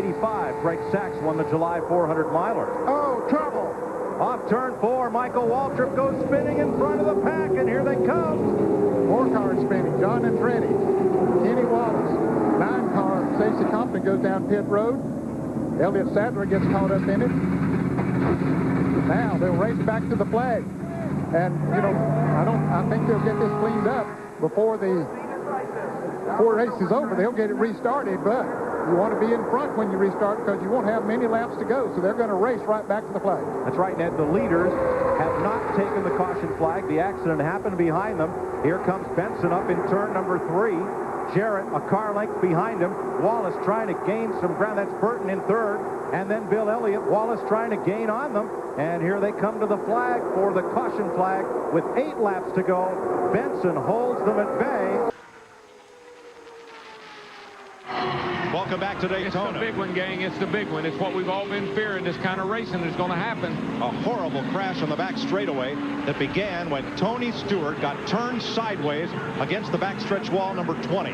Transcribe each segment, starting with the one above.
1985. Greg Sachs won the July 400 miler. Oh, trouble. Off turn 4, Michael Waltrip goes spinning in front of the pack, and here they come. 4 cars spinning. John Andretti, Kenny Wallace. 9 car, Stacey Compton goes down pit road. Elliott Sadler gets caught up in it. Now they'll race back to the flag. And, you know, I think they'll get this cleaned up before the race is over. They'll get it restarted, but you want to be in front when you restart because you won't have many laps to go. So they're going to race right back to the flag. That's right, Ned. The leaders have not taken the caution flag. The accident happened behind them. Here comes Benson up in turn number 3. Jarrett a car length behind him. Wallace trying to gain some ground. That's Burton in third. And then Bill Elliott. Wallace trying to gain on them. And here they come to the flag for the caution flag with 8 laps to go. Benson holds them at bay. Welcome back to Daytona. It's the big one, gang. It's the big one. It's what we've all been fearing. This kind of racing is going to happen. A horrible crash on the back straightaway that began when Tony Stewart got turned sideways against the backstretch wall number 20.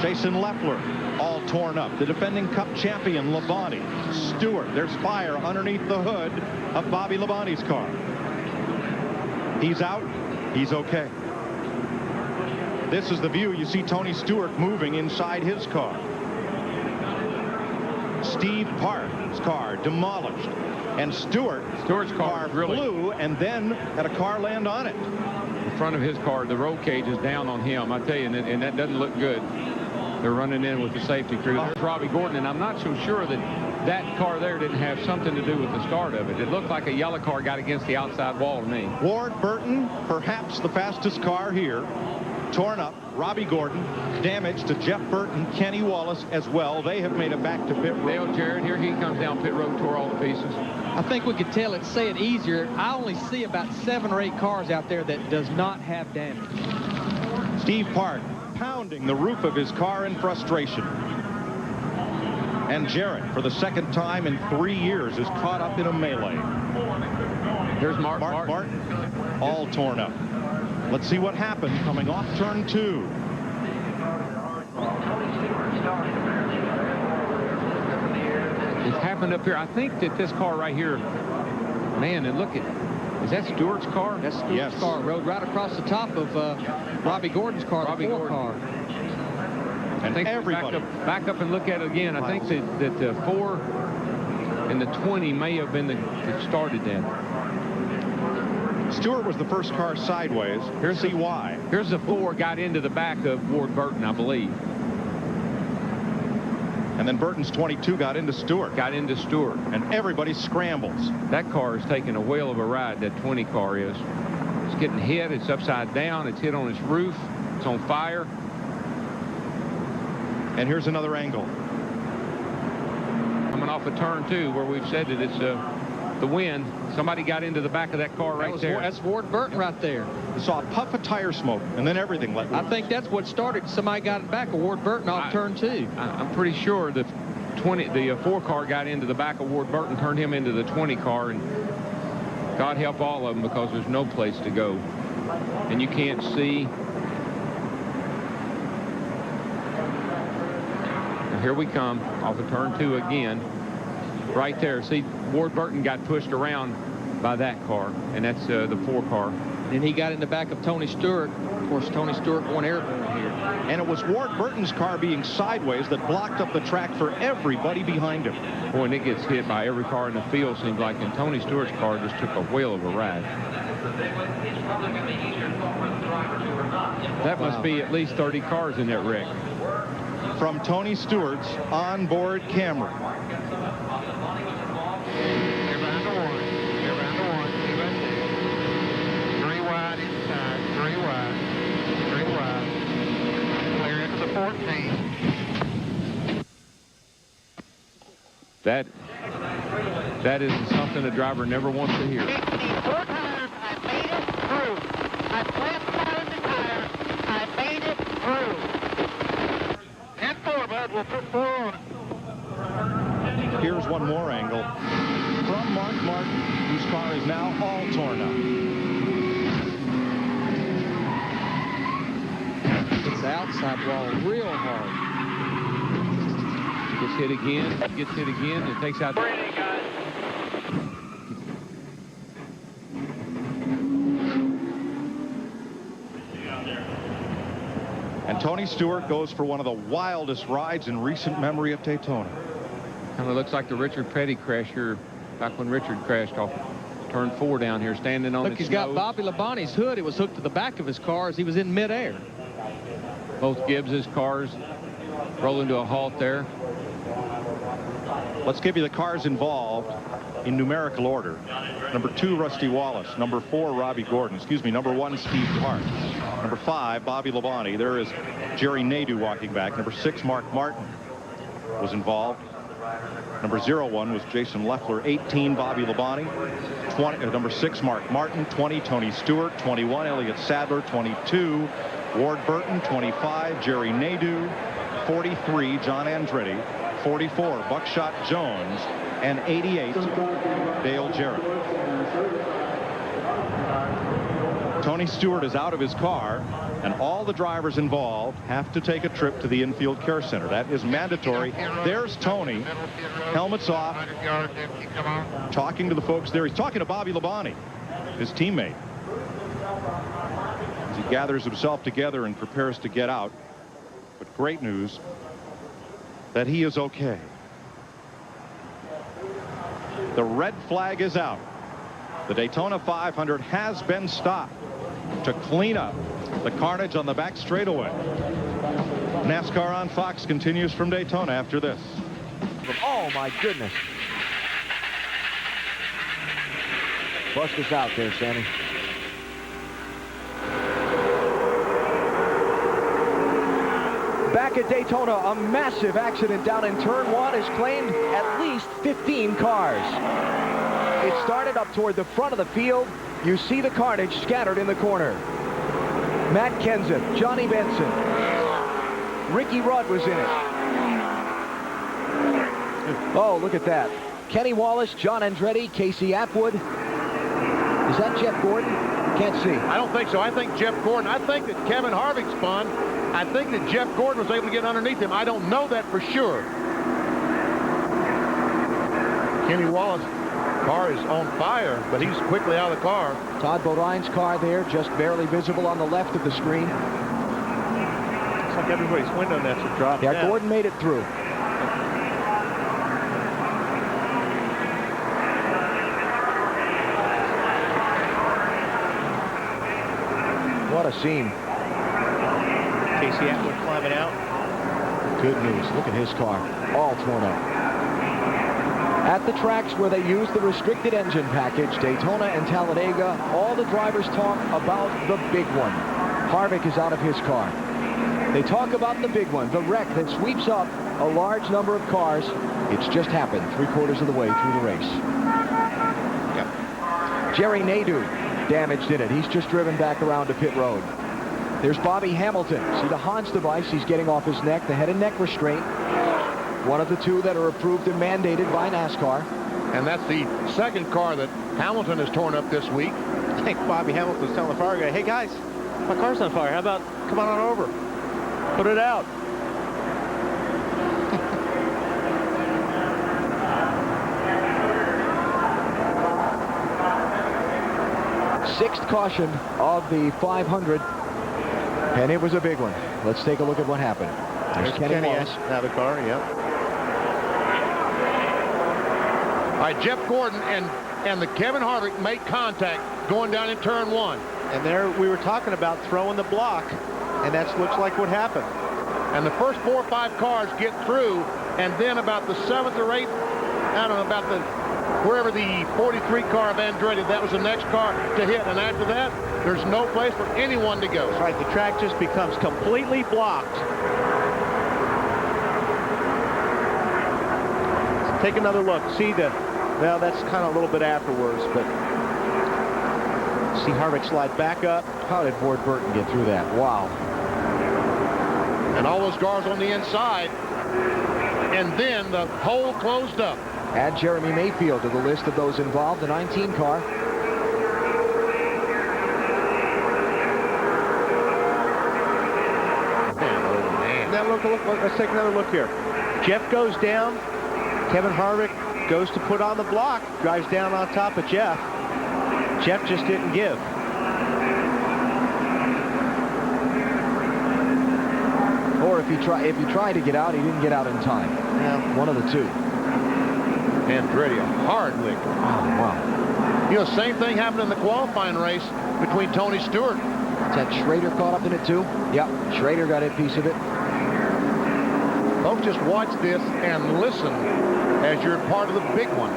Jason Leffler all torn up. The defending Cup champion Labonte. Stewart, there's fire underneath the hood of Bobby Labonte's car. He's out. He's okay. This is the view. You see Tony Stewart moving inside his car. Steve Park's car demolished. And Stewart's car flew and then had a car land on it. In front of his car, the roll cage is down on him. I tell you, and that doesn't look good. They're running in with the safety crew. There's Robbie Gordon, and I'm not so sure that car there didn't have something to do with the start of it. It looked like a yellow car got against the outside wall to me. Ward Burton, perhaps the fastest car here. Torn up. Robbie Gordon, damage to Jeff Burton, Kenny Wallace as well. They have made it back to pit road. Dale Jarrett, here he comes down pit road, tore all the pieces. I think we could tell it, say it easier. I only see about 7 or 8 cars out there that does not have damage. Steve Park pounding the roof of his car in frustration. And Jarrett, for the second time in 3 years, is caught up in a melee. Here's Mark Martin, all torn up. Let's see what happened coming off turn 2. It's happened up here. I think that this car right here, man, and look at, is that Stewart's car? That's Stewart's car. Rode right across the top of Robbie Gordon's car, the 4 car. And I think everybody back up and look at it again. I think that the 4 and the 20 may have been that started that. Stewart was the first car sideways. Here's the why. Here's the 4 got into the back of Ward Burton, I believe. And then Burton's 22 got into Stewart. And everybody scrambles. That car is taking a whale of a ride, that 20 car is. It's getting hit. It's upside down. It's hit on its roof. It's on fire. And here's another angle. Coming off of turn 2 where we've said that it's the wind. Somebody got into the back of that car right there. That's Ward Burton right there. You saw a puff of tire smoke, and then everything let loose. I think that's what started. Somebody got in back of Ward Burton off turn 2. I'm pretty sure the 4 car got into the back of Ward Burton, turned him into the 20 car, and God help all of them because there's no place to go. And you can't see. Now here we come off of turn 2 again. Right there. See, Ward Burton got pushed around by that car, and that's the 4 car. And he got in the back of Tony Stewart. Of course, Tony Stewart won airborne here. And it was Ward Burton's car being sideways that blocked up the track for everybody behind him. Boy, and it gets hit by every car in the field, seems like, and Tony Stewart's car just took a whale of a ride. That must be at least 30 cars in that wreck. From Tony Stewart's onboard camera. That is something a driver never wants to hear. 54 times I made it through. I flapped out of the tire. I made it through. And 4, bud. We'll put 4 on it. Here's one more angle from Mark Martin, whose car is now all torn up. It's the outside wall real hard. Gets hit again, and takes out. And Tony Stewart goes for one of the wildest rides in recent memory at Daytona. Kind of looks like the Richard Petty crash here, back when Richard crashed off turn 4 down here, standing on Look, its he's got nose. Bobby Labonte's hood. It was hooked to the back of his car as he was in midair. Both Gibbs's cars rolling to a halt there. Let's give you the cars involved in numerical order. Number 2, Rusty Wallace. Number 4, Robbie Gordon. Excuse me, number 1, Steve Clark. Number 5, Bobby Labonte. There is Jerry Nadeau walking back. Number 6, Mark Martin was involved. Number 01 was Jason Leffler. 18, Bobby Labonte. Number 6, Mark Martin. 20, Tony Stewart. 21, Elliott Sadler. 22, Ward Burton. 25, Jerry Nadeau. 43, John Andretti. 44, Buckshot Jones. And 88, Dale Jarrett. Tony Stewart is out of his car, and all the drivers involved have to take a trip to the infield care center. That is mandatory. There's Tony, helmets off, talking to the folks there. He's talking to Bobby Labonte, his teammate, as he gathers himself together and prepares to get out. But great news that he is okay. The red flag is out. The Daytona 500 has been stopped to clean up the carnage on the back straightaway. NASCAR on Fox continues from Daytona after this. Oh, my goodness. Bust us out there, Sammy. Back at Daytona, a massive accident down in turn 1 has claimed at least 15 cars. It started up toward the front of the field. You see the carnage scattered in the corner. Matt Kenseth, Johnny Benson, Ricky Rudd was in it. Oh, look at that. Kenny Wallace, John Andretti, Casey Atwood. Is that Jeff Gordon? Can't see. I don't think so. I think Jeff Gordon. I think that Kevin Harvick spun. I think that Jeff Gordon was able to get underneath him. I don't know that for sure. Kenny Wallace' car is on fire, but he's quickly out of the car. Todd Bodine's car there, just barely visible on the left of the screen. Looks like everybody's window nets have dropped Yeah, down. Gordon made it through. What a scene. Casey Atwood climbing out. Good news. Look at his car. All torn up. At the tracks where they use the restricted engine package, Daytona and Talladega, all the drivers talk about the big one. Harvick is out of his car. They talk about the big one, the wreck that sweeps up a large number of cars. It's just happened 3/4 of the way through the race. Yep. Jerry Nadeau damaged in it. He's just driven back around to pit road. There's Bobby Hamilton. See the Hans device he's getting off his neck, the head and neck restraint. One of the 2 that are approved and mandated by NASCAR. And that's the second car that Hamilton has torn up this week. I think Bobby Hamilton was telling the fire guy, hey guys, my car's on fire. How about come on over? Put it out. Sixth caution of the 500. And it was a big one. Let's take a look at what happened. There's Kenny Wallace. Out of the car, yep. All right, Jeff Gordon and the Kevin Harvick make contact going down in turn 1. And there we were talking about throwing the block, and that looks like what happened. And the first 4 or 5 cars get through, and then about the 7th or 8th, I don't know, about the wherever the 43 car of Andretti, that was the next car to hit. And after that, there's no place for anyone to go. That's right, the track just becomes completely blocked. Let's take another look. See well, that's kind of a little bit afterwards, but see Harvick slide back up. How did Ward Burton get through that? Wow. And all those cars on the inside. And then the hole closed up. Add Jeremy Mayfield to the list of those involved, the 19 car. Now look, let's take another look here. Jeff goes down. Kevin Harvick goes to put on the block, drives down on top of Jeff. Jeff just didn't give. Or if he tried to get out, he didn't get out in time. Yeah. One of the two. Andretti, a hard lick. Oh, wow. You know, same thing happened in the qualifying race between Tony Stewart. Is that Schrader caught up in it too? Yep, Schrader got a piece of it. Folks, just watch this and listen as you're part of the big one.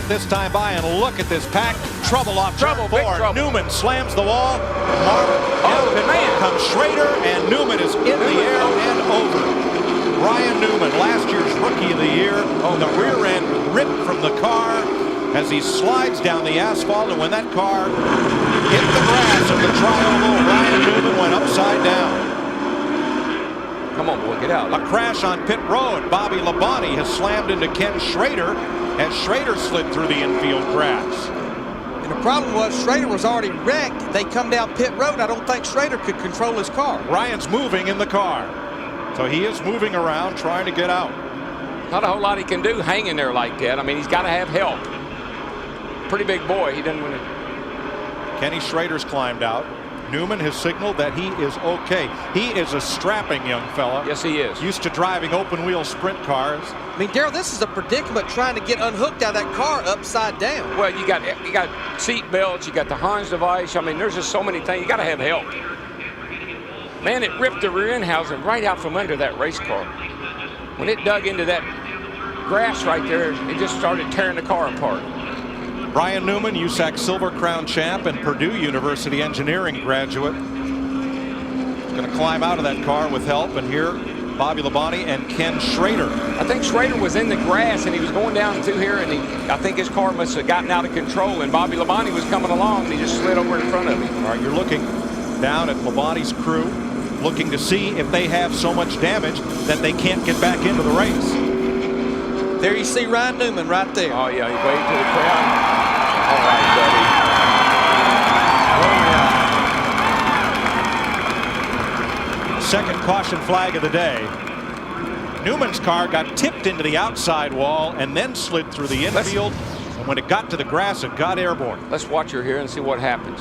This time by, and look at this pack. Trouble off Trouble, turn big 4. trouble. Newman slams the wall. Oh, man. Comes Schrader, and Newman is in the air and over. Ryan Newman, last year's Rookie of the Year. The rear end ripped from the car as he slides down the asphalt, and when that car hit the grass of the tri-oval, Ryan Newman went upside down. Come on, boy, get out. A crash on pit road. Bobby Labonte has slammed into Ken Schrader as Schrader slid through the infield grass. And the problem was Schrader was already wrecked. They come down pit road. I don't think Schrader could control his car. Ryan's moving in the car. So he is moving around trying to get out. Not a whole lot he can do hanging there like that. I mean, he's got to have help. Pretty big boy. He doesn't want to. Kenny Schrader's climbed out. Newman has signaled that he is okay. He is a strapping young fella. Yes, he is. Used to driving open wheel sprint cars. I mean, Darrell, this is a predicament trying to get unhooked out of that car upside down. Well, you got seat belts, you got the Hans device. I mean, there's just so many things. You got to have help. Man, it ripped the rear end housing right out from under that race car. When it dug into that grass right there, it just started tearing the car apart. Ryan Newman, USAC Silver Crown champ and Purdue University engineering graduate. He's going to climb out of that car with help, and here Bobby Labonte and Ken Schrader. I think Schrader was in the grass and he was going down through here, and I think his car must have gotten out of control, and Bobby Labonte was coming along and he just slid over in front of him. All right, you're looking down at Labonte's crew, looking to see if they have so much damage that they can't get back into the race. There you see Ryan Newman right there. Oh, yeah, he waved to the crowd. All right, buddy. Second caution flag of the day. Newman's car got tipped into the outside wall and then slid through the infield. And when it got to the grass, it got airborne. Let's watch her here and see what happens.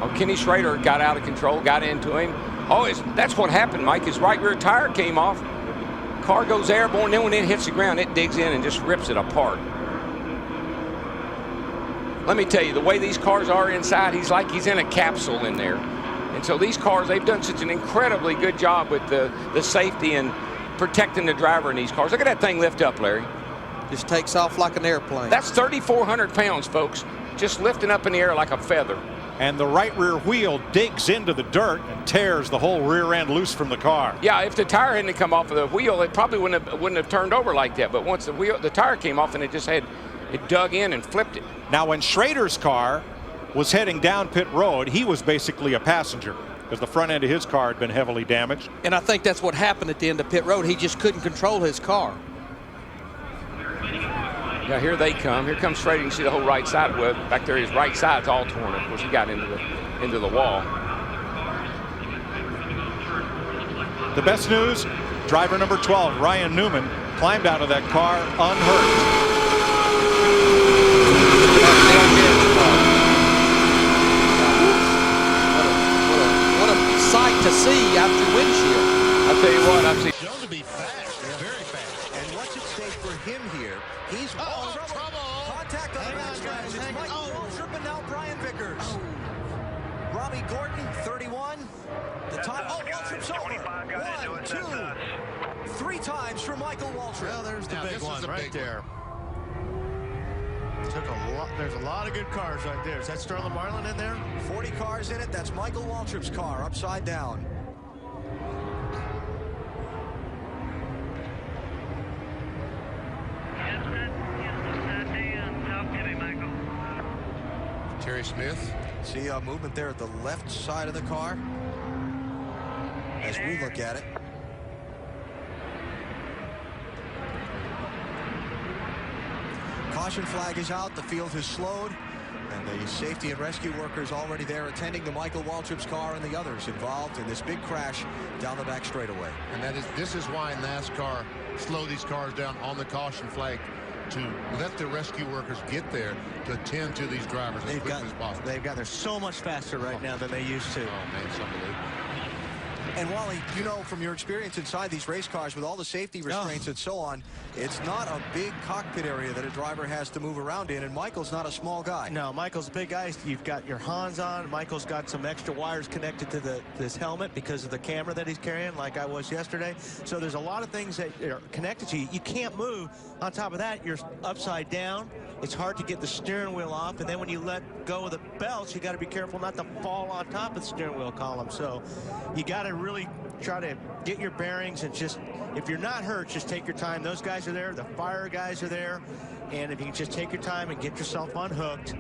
Oh, Kenny Schrader got out of control, got into him. Oh, that's what happened, Mike. His right rear tire came off. Car goes airborne, then when it hits the ground, it digs in and just rips it apart. Let me tell you, the way these cars are inside, he's like he's in a capsule in there. And so these cars, they've done such an incredibly good job with the safety and protecting the driver in these cars. Look at that thing lift up, Larry. Just takes off like an airplane. That's 3,400 pounds, folks, just lifting up in the air like a feather. And the right rear wheel digs into the dirt and tears the whole rear end loose from the car. Yeah, if the tire hadn't come off of the wheel, it probably wouldn't have turned over like that. But once the tire came off, and it dug in and flipped it. Now, when Schrader's car was heading down pit road, he was basically a passenger because the front end of his car had been heavily damaged. And I think that's what happened at the end of pit road. He just couldn't control his car. Yeah, here they come. Here comes Schrader. You can see the whole right side. Well, back there, his right side's all torn. Of course, he got into the wall. The best news, driver number 12, Ryan Newman, climbed out of that car unhurt. What a sight to see out your windshield. I'll tell you what, I've seen. Known to be fast, very fast. And what's at stake for him here? He's trouble. Contact on the backside. It's Mike Waltrip and now Brian Vickers. Robbie Gordon, 31. The top. Oh, Waltrip's over. 1, 2, 3 times for Michael Waltrip. Well, there's the big one right there. Took a lot. There's a lot of good cars right there. Is that Sterling Marlin in there? 40 cars in it. That's Michael Waltrip's car upside down. Terry Smith. See movement there at the left side of the car as we look at it. caution flag is out. The field has slowed. And the safety and rescue workers already there attending to Michael Waltrip's car and the others involved in this big crash down the back straightaway. And this is why NASCAR slow these cars down on the caution flag, to let the rescue workers get there to attend to these drivers as quickly as possible. They've got there so much faster right now than they used to. Oh, man, it's unbelievable. And Wally, you know from your experience inside these race cars with all the safety restraints and so on, it's not a big cockpit area that a driver has to move around in, and Michael's not a small guy. No, Michael's a big guy. You've got your Hans on. Michael's got some extra wires connected to this helmet because of the camera that he's carrying, like I was yesterday. So there's a lot of things that are connected to you. You can't move. On top of that, you're upside down. It's hard to get the steering wheel off, and then when you let go of the belts, you got to be careful not to fall on top of the steering wheel column. So you got to really try to get your bearings, and just, if you're not hurt, just take your time. Those guys are there, the fire guys are there, and if you can just take your time and get yourself unhooked,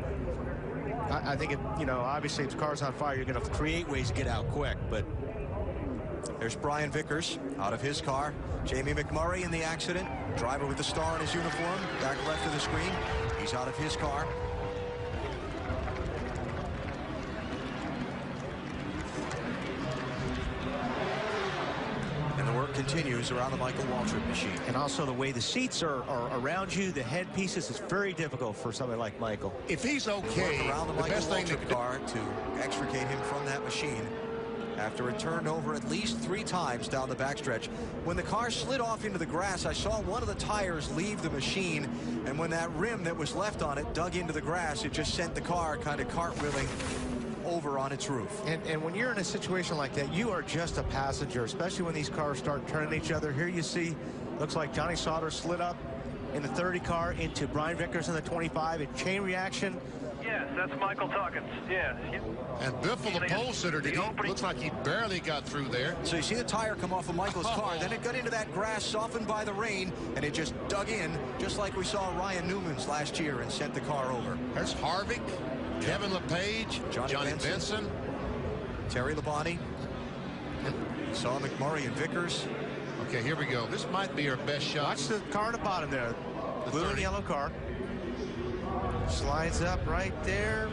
I think, obviously if the car's on fire, you're going to create ways to get out quick. But there's Brian Vickers out of his car. Jamie McMurray in the accident. Driver with the star in his uniform. Back left of the screen. He's out of his car. And the work continues around the Michael Waltrip machine. And also the way the seats are around you, the headpieces, is very difficult for somebody like Michael. If he's okay, around the Michael Waltrip car to extricate him from that machine after it turned over at least 3 times down the backstretch. When the car slid off into the grass, I saw one of the tires leave the machine, and when that rim that was left on it dug into the grass, it just sent the car kind of cartwheeling over on its roof. And when you're in a situation like that, you are just a passenger, especially when these cars start turning each other. Here you see, looks like Johnny Sauter slid up in the 30 car into Brian Vickers in the 25. A chain reaction. Yes, that's Michael talking. Yeah. And Biffle, the pole sitter, looks like he barely got through there. So you see the tire come off of Michael's car, then it got into that grass softened by the rain, and it just dug in, just like we saw Ryan Newman's last year, and sent the car over. There's Harvick, Kevin LePage, Johnny Benson, Terry Labonte. Saw McMurray and Vickers. Okay, here we go. This might be our best shot. Watch the car at the bottom there. The blue and yellow car. Slides up right there.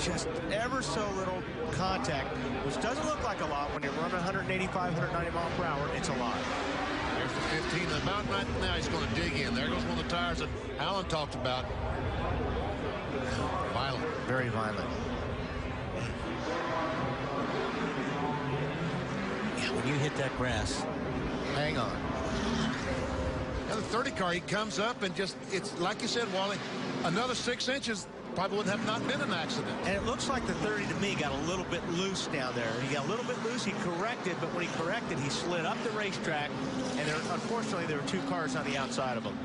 Just ever so little contact, which doesn't look like a lot when you're running 185, 190 miles per hour. It's a lot. There's the 15. The mountain right now, he's going to dig in. There goes one of the tires that Alan talked about. Violent. Very violent. Yeah, when you hit that grass, hang on. Now the 30 car, he comes up and just, it's like you said, Wally, another 6 inches, probably would have not been an accident. And it looks like the 30 to me got a little bit loose down there. He got a little bit loose, he corrected, but when he corrected, he slid up the racetrack, and unfortunately there were 2 cars on the outside of him.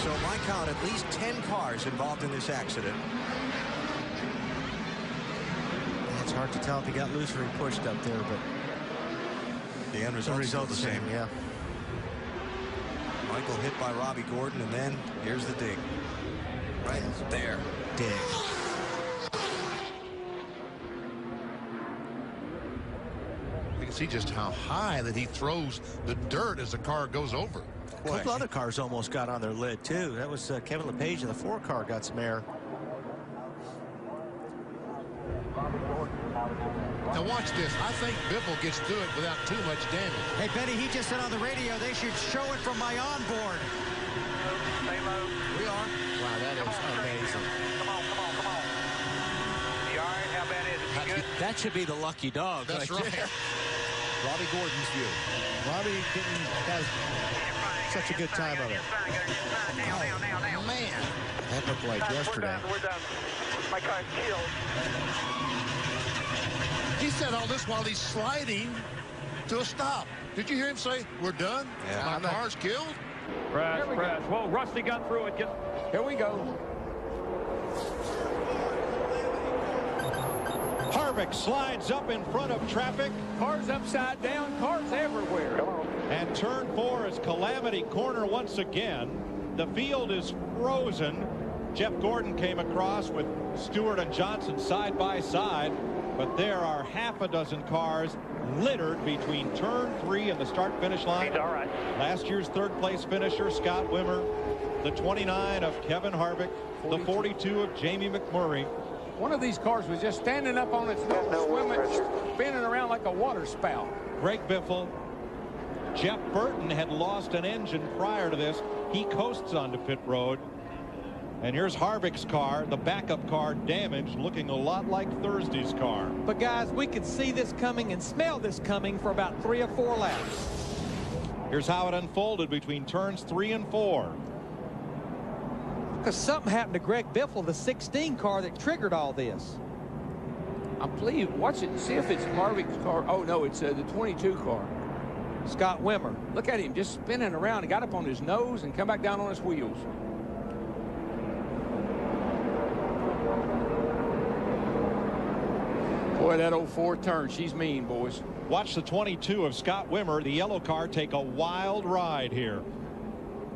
So my count, at least 10 cars involved in this accident. It's hard to tell if he got loose or he pushed up there, but the end result is the same. Yeah. Michael hit by Robbie Gordon, and then here's the dig. Right there. Dig. You can see just how high that he throws the dirt as the car goes over. A couple other cars almost got on their lid, too. That was Kevin LePage in the 4 car got some air. Now watch this. I think Biffle gets through it without too much damage. Hey, Benny, he just said on the radio they should show it from my onboard. Stay low. We are. Wow, that is amazing. Come on. You all right? How bad is it? You good? That should be the lucky dog. That's right. There. Robbie Gordon's view. Robbie didn't have such a good time of it. Now. Man. That looked like yesterday. We're done. My car's killed. He said all this while he's sliding to a stop. Did you hear him say, we're done? Yeah. My car's killed? Crash. Whoa, Rusty got through it. Here we go. Harvick slides up in front of traffic. Cars upside down, cars everywhere. And turn 4 is Calamity Corner once again. The field is frozen. Jeff Gordon came across with Stewart and Johnson side by side. But there are half a dozen cars littered between turn 3 and the start-finish line. He's all right. Last year's third-place finisher, Scott Wimmer. The 29 of Kevin Harvick. 42. The 42 of Jamie McMurray. One of these cars was just standing up on its nose, swimming, spinning around like a water spout. Greg Biffle. Jeff Burton had lost an engine prior to this. He coasts onto pit road. And here's Harvick's car, the backup car, damaged, looking a lot like Thursday's car. But guys, we could see this coming and smell this coming for about 3 or 4 laps. Here's how it unfolded between turns 3 and 4. Because something happened to Greg Biffle, the 16 car that triggered all this. I believe, watch it, see if it's Harvick's car. Oh, no, it's the 22 car. Scott Wimmer. Look at him just spinning around. He got up on his nose and come back down on his wheels. Boy, that old Ford turn, she's mean, boys. Watch the 22 of Scott Wimmer, the yellow car, take a wild ride here.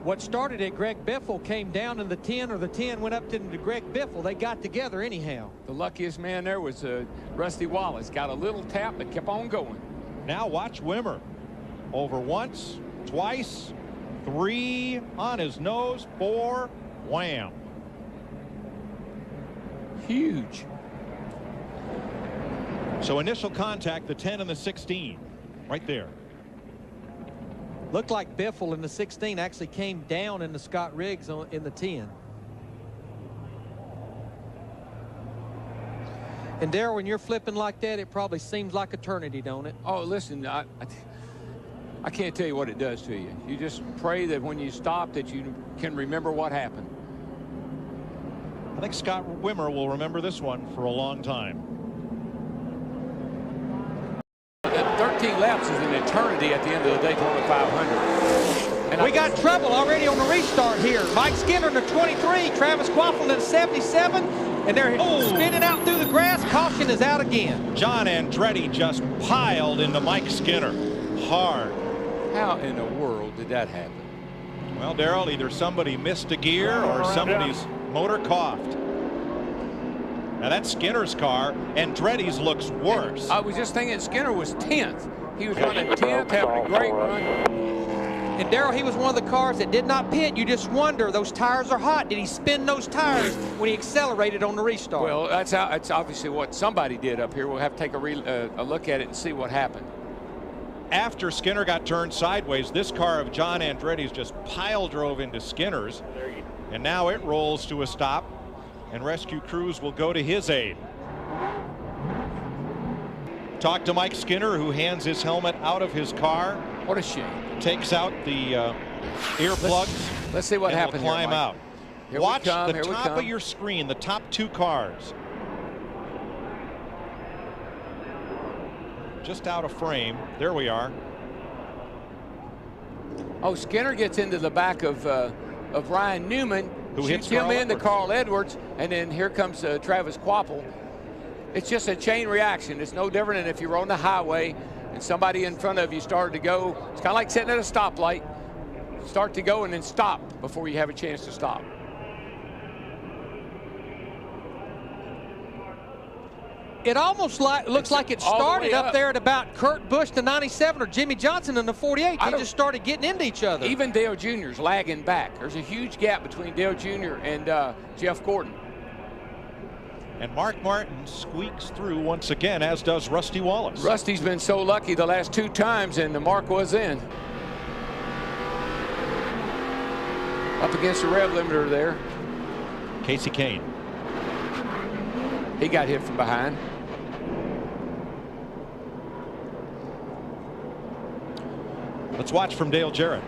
What started at Greg Biffle came down in the 10, or the 10 went up to Greg Biffle. They got together anyhow. The luckiest man there was Rusty Wallace. Got a little tap but kept on going. Now watch Wimmer. Over once, twice, 3 on his nose, 4, wham. Huge. So initial contact, the 10 and the 16, right there. Looked like Biffle in the 16 actually came down into Scott Riggs in the 10. And Darrell, when you're flipping like that, it probably seems like eternity, don't it? Oh, listen, I can't tell you what it does to you. You just pray that when you stop that you can remember what happened. I think Scott Wimmer will remember this one for a long time. 13 laps is an eternity at the end of the Daytona 500. And we got trouble already on the restart here. Mike Skinner in the 23, Travis Quaffle in the 77, and they're spinning out through the grass. Caution is out again. John Andretti just piled into Mike Skinner hard. How in the world did that happen? Well, Darrell, either somebody missed a gear or somebody's motor coughed. Now that's Skinner's car. Andretti's looks worse. I was just thinking Skinner was 10th. He was running 10th, having a great run. And Darrell, he was one of the cars that did not pit. You just wonder, those tires are hot. Did he spin those tires when he accelerated on the restart? Well, that's obviously what somebody did up here. We'll have to take a look at it and see what happened. After Skinner got turned sideways, this car of John Andretti's just pile drove into Skinner's. And now it rolls to a stop. And rescue crews will go to his aid. Talk to Mike Skinner, who hands his helmet out of his car. What a shame. Takes out the earplugs. Let's see what happened here, climb Mike. out. Here Watch we come, the here we top come. of your screen, the top 2 cars. Just out of frame. There we are. Oh, Skinner gets into the back of Ryan Newman, who shoots hits him Carl into Edwards. Carl Edwards, and then here comes Travis Quaffle. It's just a chain reaction. It's no different than if you were on the highway and somebody in front of you started to go. It's kind of like sitting at a stoplight. Start to go and then stop before you have a chance to stop. It almost looks like it started up there at about Kurt Busch, the 97, or Jimmy Johnson in the 48. They just started getting into each other. Even Dale Jr.'s lagging back. There's a huge gap between Dale Jr. and Jeff Gordon. And Mark Martin squeaks through once again, as does Rusty Wallace. Rusty's been so lucky the last 2 times, and the mark was in. Up against the rev limiter there. Casey Kane. He got hit from behind. Let's watch from Dale Jarrett.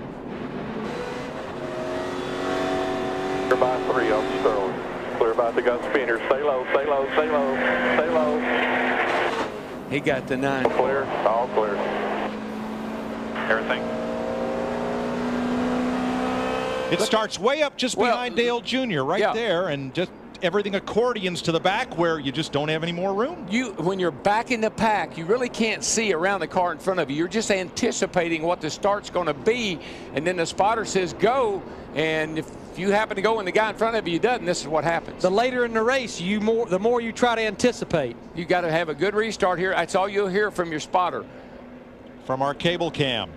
Clear by 3 on Sterling. Clear by the gun spinner. Stay low, stay low, stay low, stay low. He got the 9. Clear, all clear. Everything. It starts way up just behind Dale Jr. right there, and just everything accordions to the back where you just don't have any more room. When you're back in the pack, you really can't see around the car in front of you. You're just anticipating what the start's going to be, and then the spotter says go, and if If you happen to go and the guy in front of you doesn't, this is what happens. The later in the race, the more you try to anticipate. You got to have a good restart here. That's all you'll hear from your spotter. From our cable cam.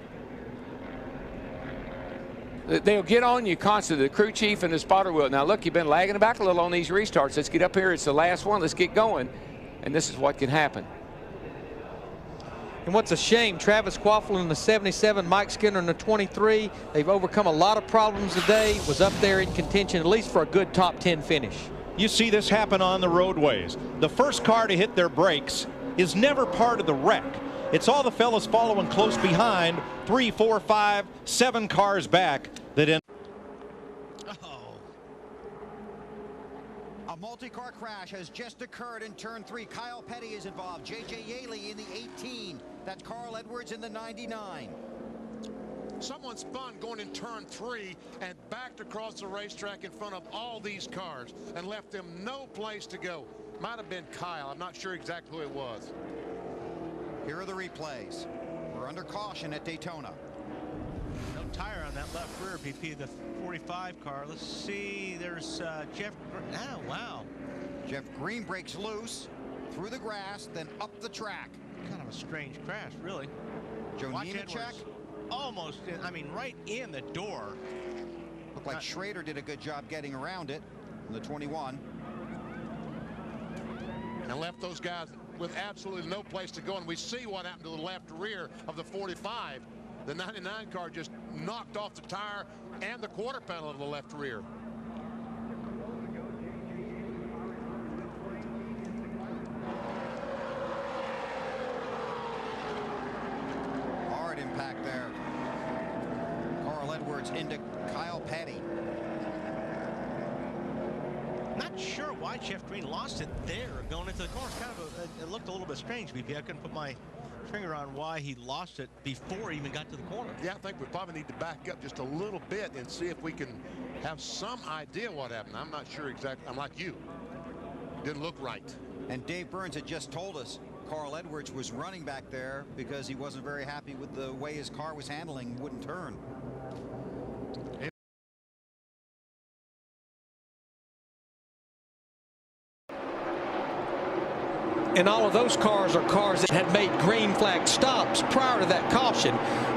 They'll get on you constantly. The crew chief and the spotter will. Now look, you've been lagging back a little on these restarts. Let's get up here. It's the last one. Let's get going. And this is what can happen. And what's a shame, Travis Quaffle in the 77, Mike Skinner in the 23. They've overcome a lot of problems today. Was up there in contention, at least for a good top 10 finish. You see this happen on the roadways. The first car to hit their brakes is never part of the wreck. It's all the fellas following close behind, 3, 4, 5, 7 cars back that end. A multi-car crash has just occurred in turn 3. Kyle Petty is involved. J.J. Yaley in the 18. That's Carl Edwards in the 99. Someone spun going in turn 3 and backed across the racetrack in front of all these cars and left them no place to go. Might have been Kyle. I'm not sure exactly who it was. Here are the replays. We're under caution at Daytona. No tire on that left rear, BP, the 45 car. Let's see. There's Jeff. Oh, wow. Jeff Green breaks loose through the grass, then up the track. Kind of a strange crash, really. Joe Nemechek almost, I mean, right in the door. Looked like Schrader did a good job getting around it in the 21. And left those guys with absolutely no place to go. And we see what happened to the left rear of the 45. The 99 car just knocked off the tire and the quarter panel of the left rear. Hard impact there. Carl Edwards into Kyle Petty. Not sure why Jeff Green lost it there going into the corner. It's kind of it looked a little bit strange, BP. I couldn't put my finger on why he lost it before he even got to the corner. Yeah, I think we probably need to back up just a little bit and see if we can have some idea what happened. I'm not sure exactly. I'm like you. Didn't look right. And Dave Burns had just told us Carl Edwards was running back there because he wasn't very happy with the way his car was handling, wouldn't turn. And all of those cars are cars that had made green flag stops prior to that caution.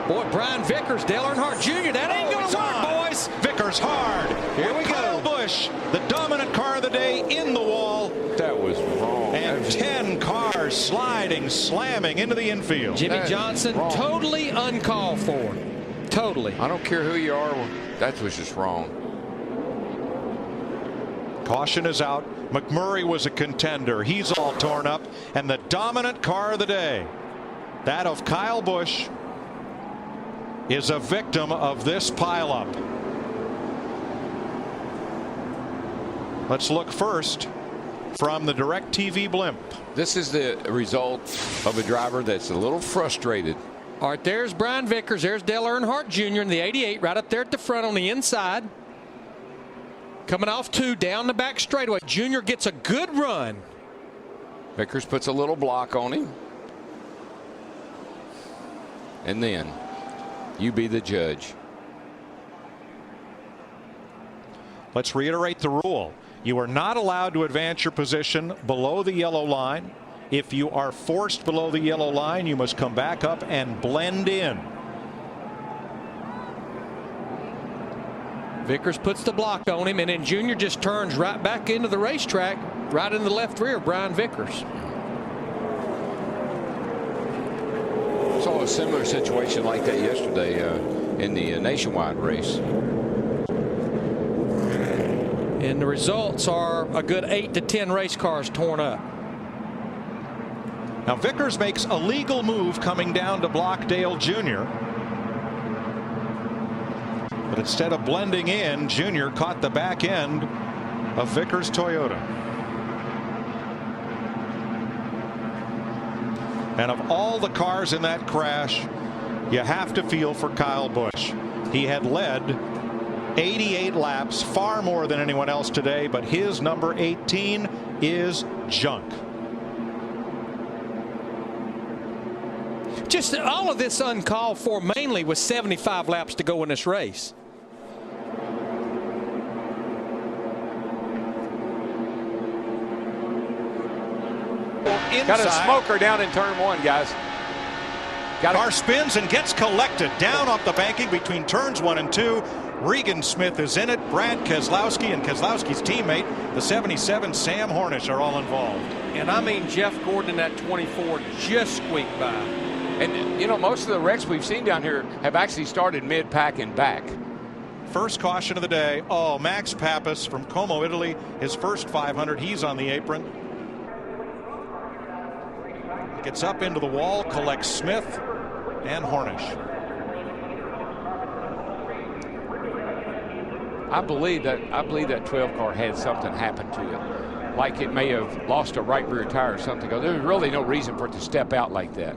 Boy, Brian Vickers, Dale Earnhardt Jr., that ain't going to work, boys. Vickers hard. Here we go. Kyle Busch, the dominant car of the day, in the wall. That was wrong. And 10 cars sliding, slamming into the infield. Jimmy Johnson, totally uncalled for. Totally. I don't care who you are. That was just wrong. Caution is out. McMurray was a contender. He's all torn up. And the dominant car of the day, that of Kyle Busch, is a victim of this pileup. Let's look first from the DirecTV blimp. This is the result of a driver that's a little frustrated. All right, there's Brian Vickers. There's Dale Earnhardt Jr. in the 88 right up there at the front on the inside. Coming off 2 down the back straightaway. Junior gets a good run. Vickers puts a little block on him. And then you be the judge. Let's reiterate the rule. You are not allowed to advance your position below the yellow line. If you are forced below the yellow line, you must come back up and blend in. Vickers puts the block on him, and then Junior just turns right back into the racetrack, right in the left rear of Brian Vickers. Saw a similar situation like that yesterday in the nationwide race. And the results are a good 8 to 10 race cars torn up. Now Vickers makes a legal move coming down to block Dale Jr. But instead of blending in, Junior caught the back end of Vickers' Toyota. And of all the cars in that crash, you have to feel for Kyle Busch. He had led 88 laps, far more than anyone else today, but his number 18 is junk. Just all of this uncalled for, mainly with 75 laps to go in this race. inside. Got a smoker down in turn 1, guys. Car spins and gets collected down off the banking between turns 1 and 2. Regan Smith is in it. Brad Keselowski and Keselowski's teammate, the 77 Sam Hornish, are all involved. And I mean, Jeff Gordon in that 24 just squeaked by. And, you know, most of the wrecks we've seen down here have actually started mid-pack and back. First caution of the day. Oh, Max Pappas from Como, Italy. His first 500. He's on the apron. Gets up into the wall, collects Smith and Hornish. I believe that 12 car had something happen to it, like it may have lost a right rear tire or something. There's really no reason for it to step out like that.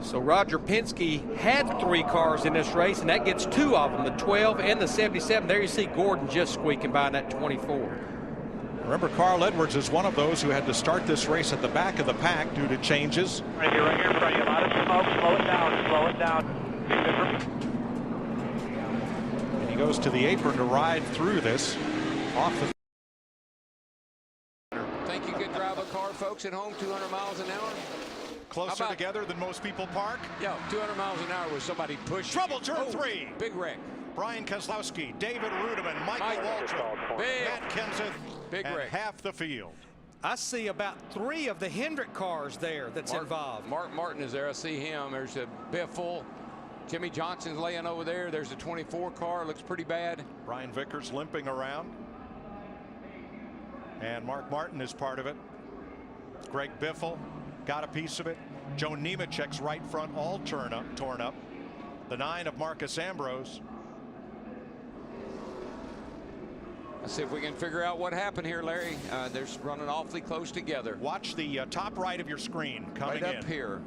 So Roger Penske had 3 cars in this race, and that gets 2 of them, the 12 and the 77. There you see Gordon just squeaking by in that 24. Remember, Carl Edwards is one of those who had to start this race at the back of the pack due to changes. Right here in front of you. A lot of smoke. Slow it down. Slow it down. And he goes to the apron to ride through this off the. Think you could drive a car, folks, at home 200 miles an hour? Closer together than most people park? Yeah, 200 miles an hour with somebody pushing. Trouble, turn 3. Big wreck. Brian Keselowski, David Rudeman, Michael Waltrip, Matt Kenseth, big and wreck. half the field. I see about 3 of the Hendrick cars there that's involved. Mark Martin is there. I see him. There's a Biffle. Jimmy Johnson's laying over there. There's a 24 car. Looks pretty bad. Brian Vickers limping around. And Mark Martin is part of it. Greg Biffle got a piece of it. Joe Nemechek's right front all torn up. The 9 of Marcus Ambrose. Let's see if we can figure out what happened here, Larry. They're running awfully close together. Watch the top right of your screen coming right up here.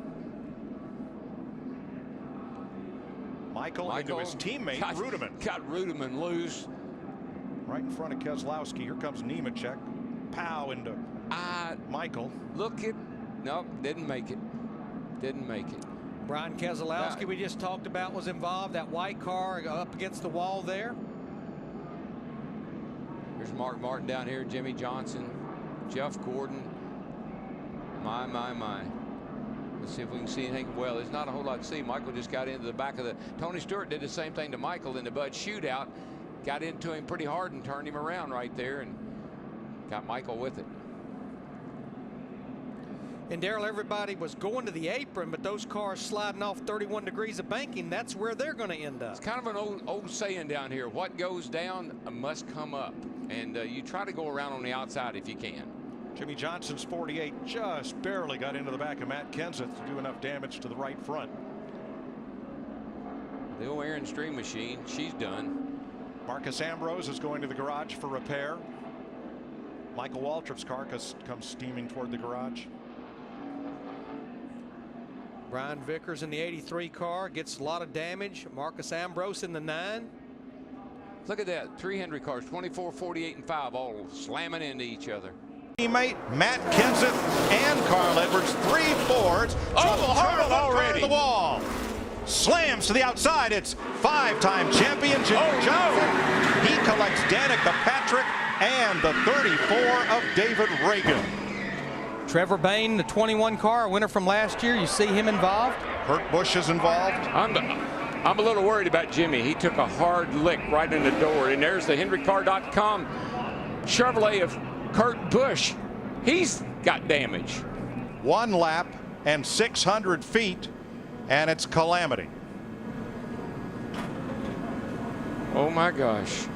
Michael into his teammate, Rudeman. Got Rudeman loose. Right in front of Keselowski. Here comes Nemechek. Pow into Michael. Look at, nope, didn't make it. Didn't make it. Brian Keselowski, we just talked about, was involved. That white car up against the wall there. There's Mark Martin down here, Jimmy Johnson, Jeff Gordon. My. Let's see if we can see anything. Well, there's not a whole lot to see. Michael just got into the back of the. Tony Stewart did the same thing to Michael in the Bud shootout. Got into him pretty hard and turned him around right there and got Michael with it. And Darrell, everybody was going to the apron, but those cars sliding off 31 degrees of banking, that's where they're going to end up. It's kind of an old saying down here. What goes down must come up. And you try to go around on the outside if you can. Jimmy Johnson's 48 just barely got into the back of Matt Kenseth to do enough damage to the right front. The old Aaron Stream machine, she's done. Marcus Ambrose is going to the garage for repair. Michael Waltrip's car comes steaming toward the garage. Brian Vickers in the 83 car gets a lot of damage. Marcus Ambrose in the 9. Look at that. 3 Hendrick cars, 24, 48, and 5, all slamming into each other. Teammate Matt Kenseth and Carl Edwards, 3 Fords. Trouble already. The wall. Slams to the outside. It's 5-time champion Jimmy Johnson. He collects Danica Patrick and the 34 of David Reagan. Trevor Bayne, the 21 car, winner from last year. You see him involved. Kurt Busch is involved. I'm a little worried about Jimmy. He took a hard lick right in the door. And there's the HendrickCar.com Chevrolet of Kurt Busch. He's got damage. 1 lap and 600 feet, and it's calamity. Oh my gosh.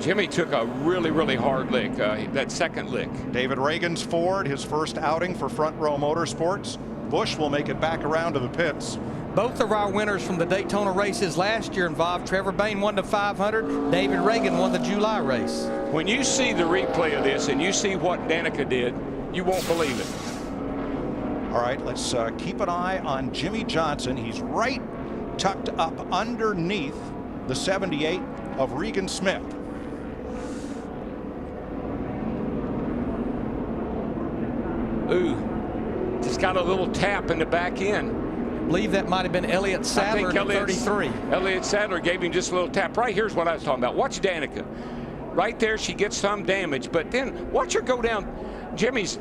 Jimmy took a really hard lick, that second lick. David Reagan's Ford, his first outing for Front Row Motorsports. Busch will make it back around to the pits. Both of our winners from the Daytona races last year involved. Trevor Bayne won the 500. David Reagan won the July race. When you see the replay of this and you see what Danica did, you won't believe it. All right, let's keep an eye on Jimmy Johnson. He's right tucked up underneath the 78 of Regan Smith. Ooh, just got a little tap in the back end. I believe that might have been Elliott Sadler in 33. Elliott Sadler gave him just a little tap. Right here's what I was talking about. Watch Danica. Right there, she gets some damage, but then watch her go down. Jimmy's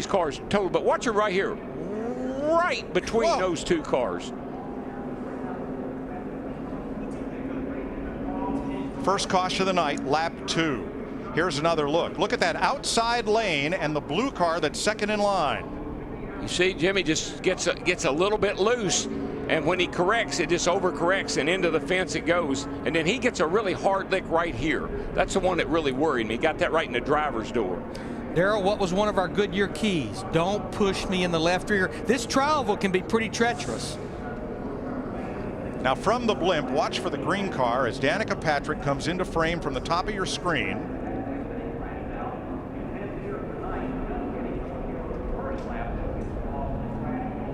car's total, but watch her right here, right between those two cars. First caution of the night, lap 2. Here's another look. Look at that outside lane and the blue car that's second in line. You see, Jimmy just gets a little bit loose, and when he corrects, it just overcorrects, and into the fence it goes. And then he gets a really hard lick right here. That's the one that really worried me. He got that right in the driver's door. Darrell, what was one of our Goodyear keys? Don't push me in the left rear. This tri-oval can be pretty treacherous. Now from the blimp, watch for the green car as Danica Patrick comes into frame from the top of your screen.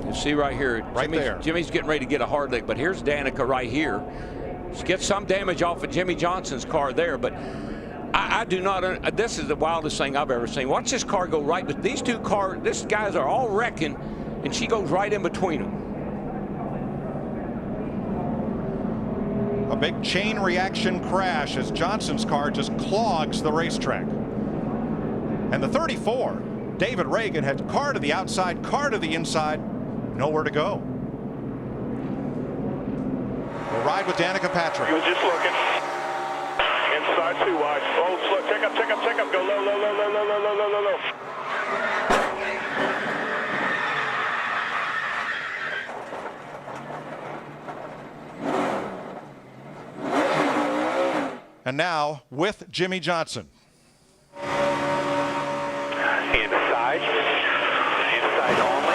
You see right here, there. Jimmy's getting ready to get a hard lick, but here's Danica right here. She gets some damage off of Jimmy Johnson's car there, but I do not, this is the wildest thing I've ever seen. Watch this car go right, but these two cars, these guys are all wrecking, and she goes right in between them. A big chain reaction crash as Johnson's car just clogs the racetrack. And the 34, David Reagan, had car to the outside, car to the inside, nowhere to go. We'll ride with Danica Patrick. He was just looking. Inside 2 wide. Oh, slow. Check up. Go low. And now with Jimmy Johnson. Inside only.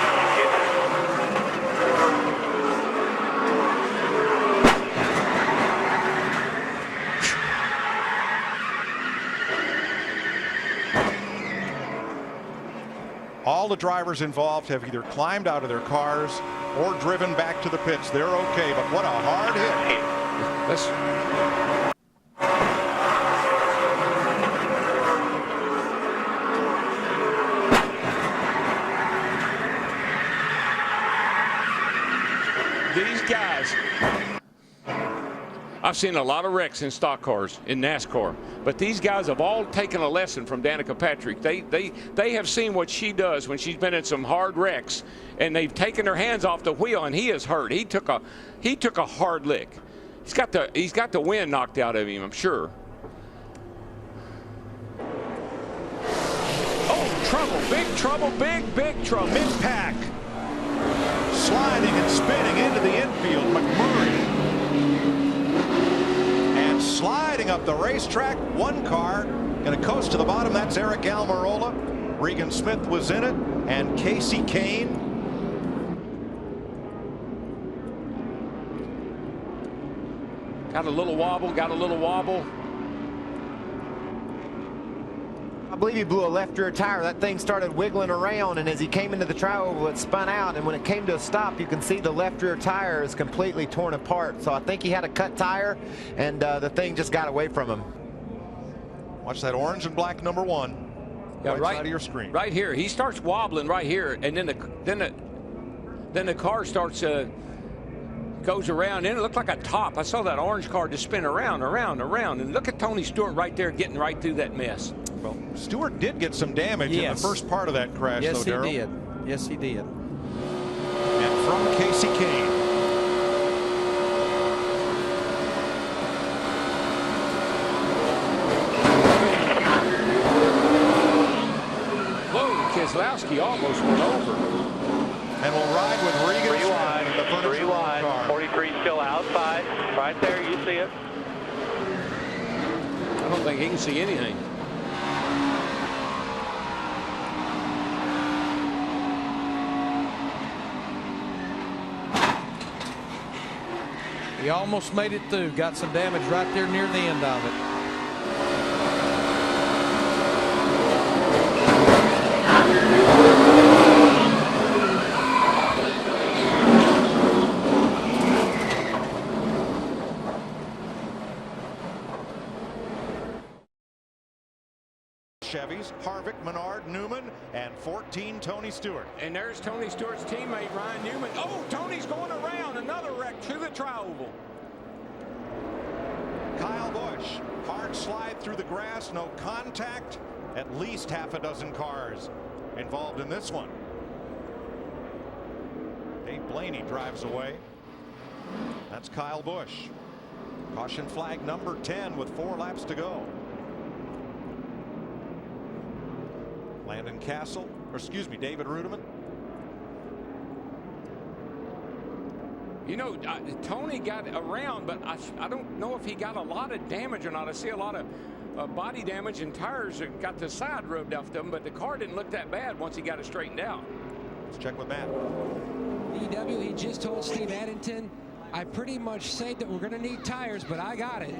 All the drivers involved have either climbed out of their cars or driven back to the pits. They're okay, but what a hard hit. These guys, I've seen a lot of wrecks in stock cars in NASCAR, but these guys have all taken a lesson from Danica Patrick. They have seen what she does when she's been in some hard wrecks, and they've taken their hands off the wheel, and he is hurt. He took a hard lick. He's got the wind knocked out of him, I'm sure. Oh, trouble, big trouble, big trouble. Mid-pack. Sliding and spinning into the infield, McMurray. And sliding up the racetrack, one car going to coast to the bottom. That's Eric Almirola. Regan Smith was in it, and Casey Kane. Got a little wobble. I believe he blew a left rear tire. That thing started wiggling around, and as he came into the tri-oval, it spun out, and when it came to a stop, you can see the left rear tire is completely torn apart. So I think he had a cut tire, and the thing just got away from him. Watch that orange and black number 1. Yeah, right side of your screen. Right here. He starts wobbling right here, and then the car starts goes around, and it looked like a top. I saw that orange car just spin around, and look at Tony Stewart right there getting right through that mess. Well, Stewart did get some damage in the first part of that crash, though, Darrell. Yes, he did. And from Casey Kane. Whoa, Keselowski almost went over. And we'll ride with Regan Smith in the furniture 3 wide. car. 43 still outside. Right there, you see it. I don't think he can see anything. He almost made it through. Got some damage right there near the end of it. Chevys, Harvick, Menard, Newman, and 14 Tony Stewart. And there's Tony Stewart's teammate, Ryan Newman. Oh, Tony's going around. Another wreck through the tri-oval. Kyle Busch, hard slide through the grass, no contact. At least half a dozen cars involved in this one. Dave Blaney drives away. That's Kyle Busch. Caution flag number 10 with 4 laps to go. Landon Castle, or excuse me, David Rudiman. You know, Tony got around, but I don't know if he got a lot of damage or not. I see a lot of body damage and tires that got the side rubbed off them, but the car didn't look that bad once he got it straightened out. Let's check with Matt. EW, he just told Steve Addington, I pretty much said that we're going to need tires, but I got it.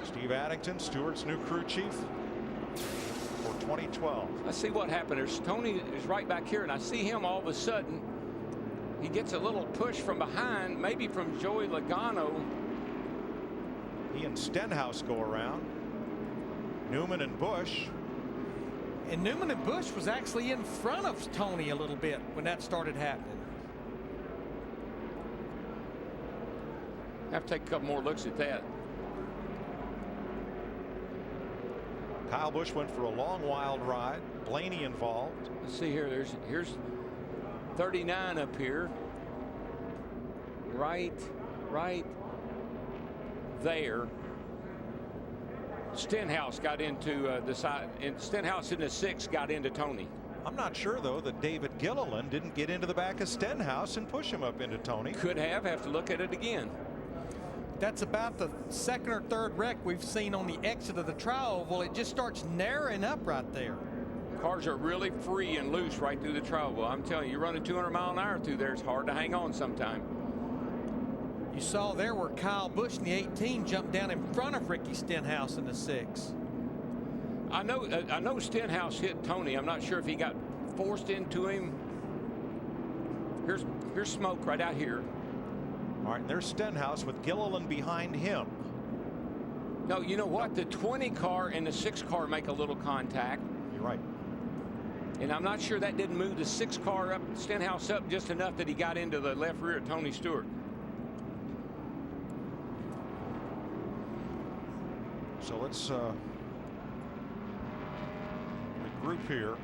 Steve Addington, Stewart's new crew chief for 2012. Let's see what happened. There's Tony is right back here, and I see him all of a sudden. He gets a little push from behind, maybe from Joey Logano. He and Stenhouse go around. Newman and Busch. And Newman and Busch was actually in front of Tony a little bit when that started happening. Have to take a couple more looks at that. Kyle Busch went for a long wild ride. Blaney involved. Let's see here. Here's 39 up here. Right there. Stenhouse got into the side, and Stenhouse in the 6 got into Tony. I'm not sure though that David Gilliland didn't get into the back of Stenhouse and push him up into Tony. Could have to look at it again. That's about the second or third wreck we've seen on the exit of the tri-oval. It just starts narrowing up right there. Cars are really free and loose right through the tri-oval. I'm telling you, you're running 200 miles an hour through there. It's hard to hang on sometime. You saw there where Kyle Busch in the 18 jumped down in front of Ricky Stenhouse in the 6. I know Stenhouse hit Tony. I'm not sure if he got forced into him. Here's smoke right out here. All right, there's Stenhouse with Gilliland behind him. No, you know what? The 20 car and the 6 car make a little contact. You're right. And I'm not sure that didn't move the 6 car up, Stenhouse up just enough that he got into the left rear of Tony Stewart. So let's regroup here.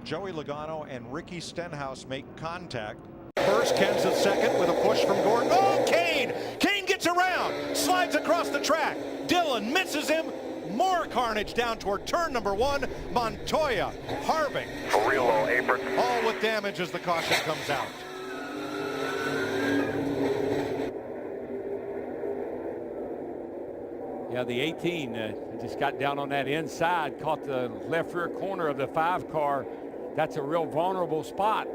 Joey Logano and Ricky Stenhouse make contact. First, Ken's at second with a push from Gordon. Oh, Kane! Kane gets around, slides across the track. Dillon misses him. More carnage down toward turn number 1. Montoya, Harvick. For real low apron. All with damage as the caution comes out. Yeah, the 18 just got down on that inside, caught the left rear corner of the 5 car. That's a real vulnerable spot,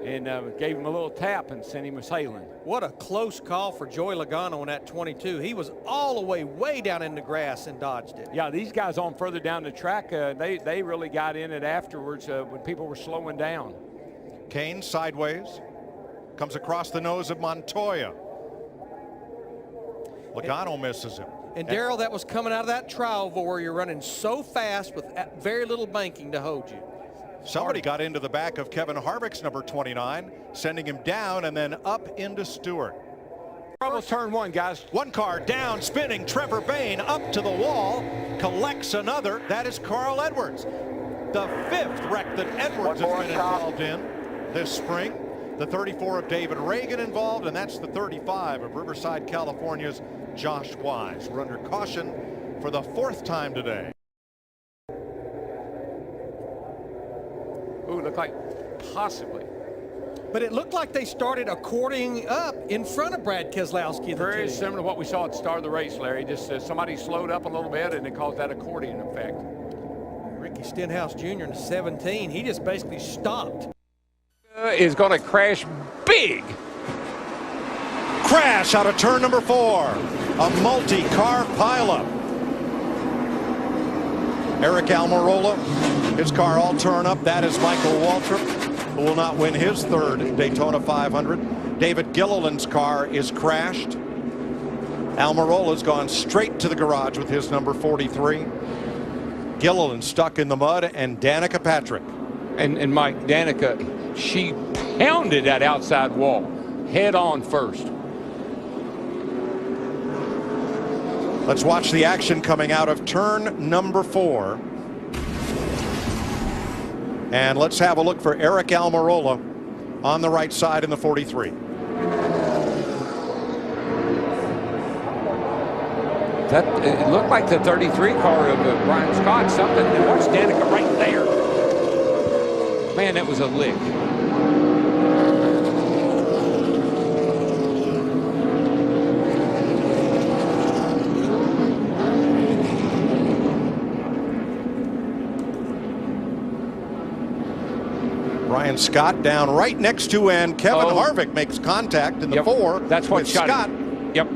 and gave him a little tap and sent him sailing. What a close call for Joey Logano in that 22. He was all the way down in the grass and dodged it. Yeah, these guys on further down the track, they really got in it afterwards when people were slowing down. Kane sideways, comes across the nose of Montoya. Logano misses him. And Darrell, that was coming out of that tri-oval where you're running so fast with very little banking to hold you. Somebody got into the back of Kevin Harvick's number 29, sending him down and then up into Stewart. Almost turn 1, guys. 1 car down, spinning. Trevor Bayne up to the wall, collects another. That is Carl Edwards. The 5th wreck that Edwards has been involved in this spring. The 34 of David Reagan involved, and that's the 35 of Riverside, California's Josh Wise. We're under caution for the 4th time today. Ooh, looked like possibly. But it looked like they started accordioning up in front of Brad Keselowski. Very similar to what we saw at the start of the race, Larry. Just somebody slowed up a little bit and it caused that accordion effect. Ricky Stenhouse Jr. in 17, he just basically stopped. Is going to crash big. Crash out of turn number 4. A multi-car pileup. Eric Almirola, his car all torn up. That is Michael Waltrip, who will not win his 3rd Daytona 500. David Gilliland's car is crashed. Almirola's gone straight to the garage with his number 43. Gilliland stuck in the mud, and Danica Patrick. And Mike, Danica, she pounded that outside wall head on first. Let's watch the action coming out of turn number 4. And let's have a look for Eric Almirola on the right side in the 43. It looked like the 33 car of Brian Scott, something. And watch Danica right there. Man, that was a lick. Brian Scott down right next to, and Kevin Harvick makes contact in the 4. That's what shot Scott. Yep.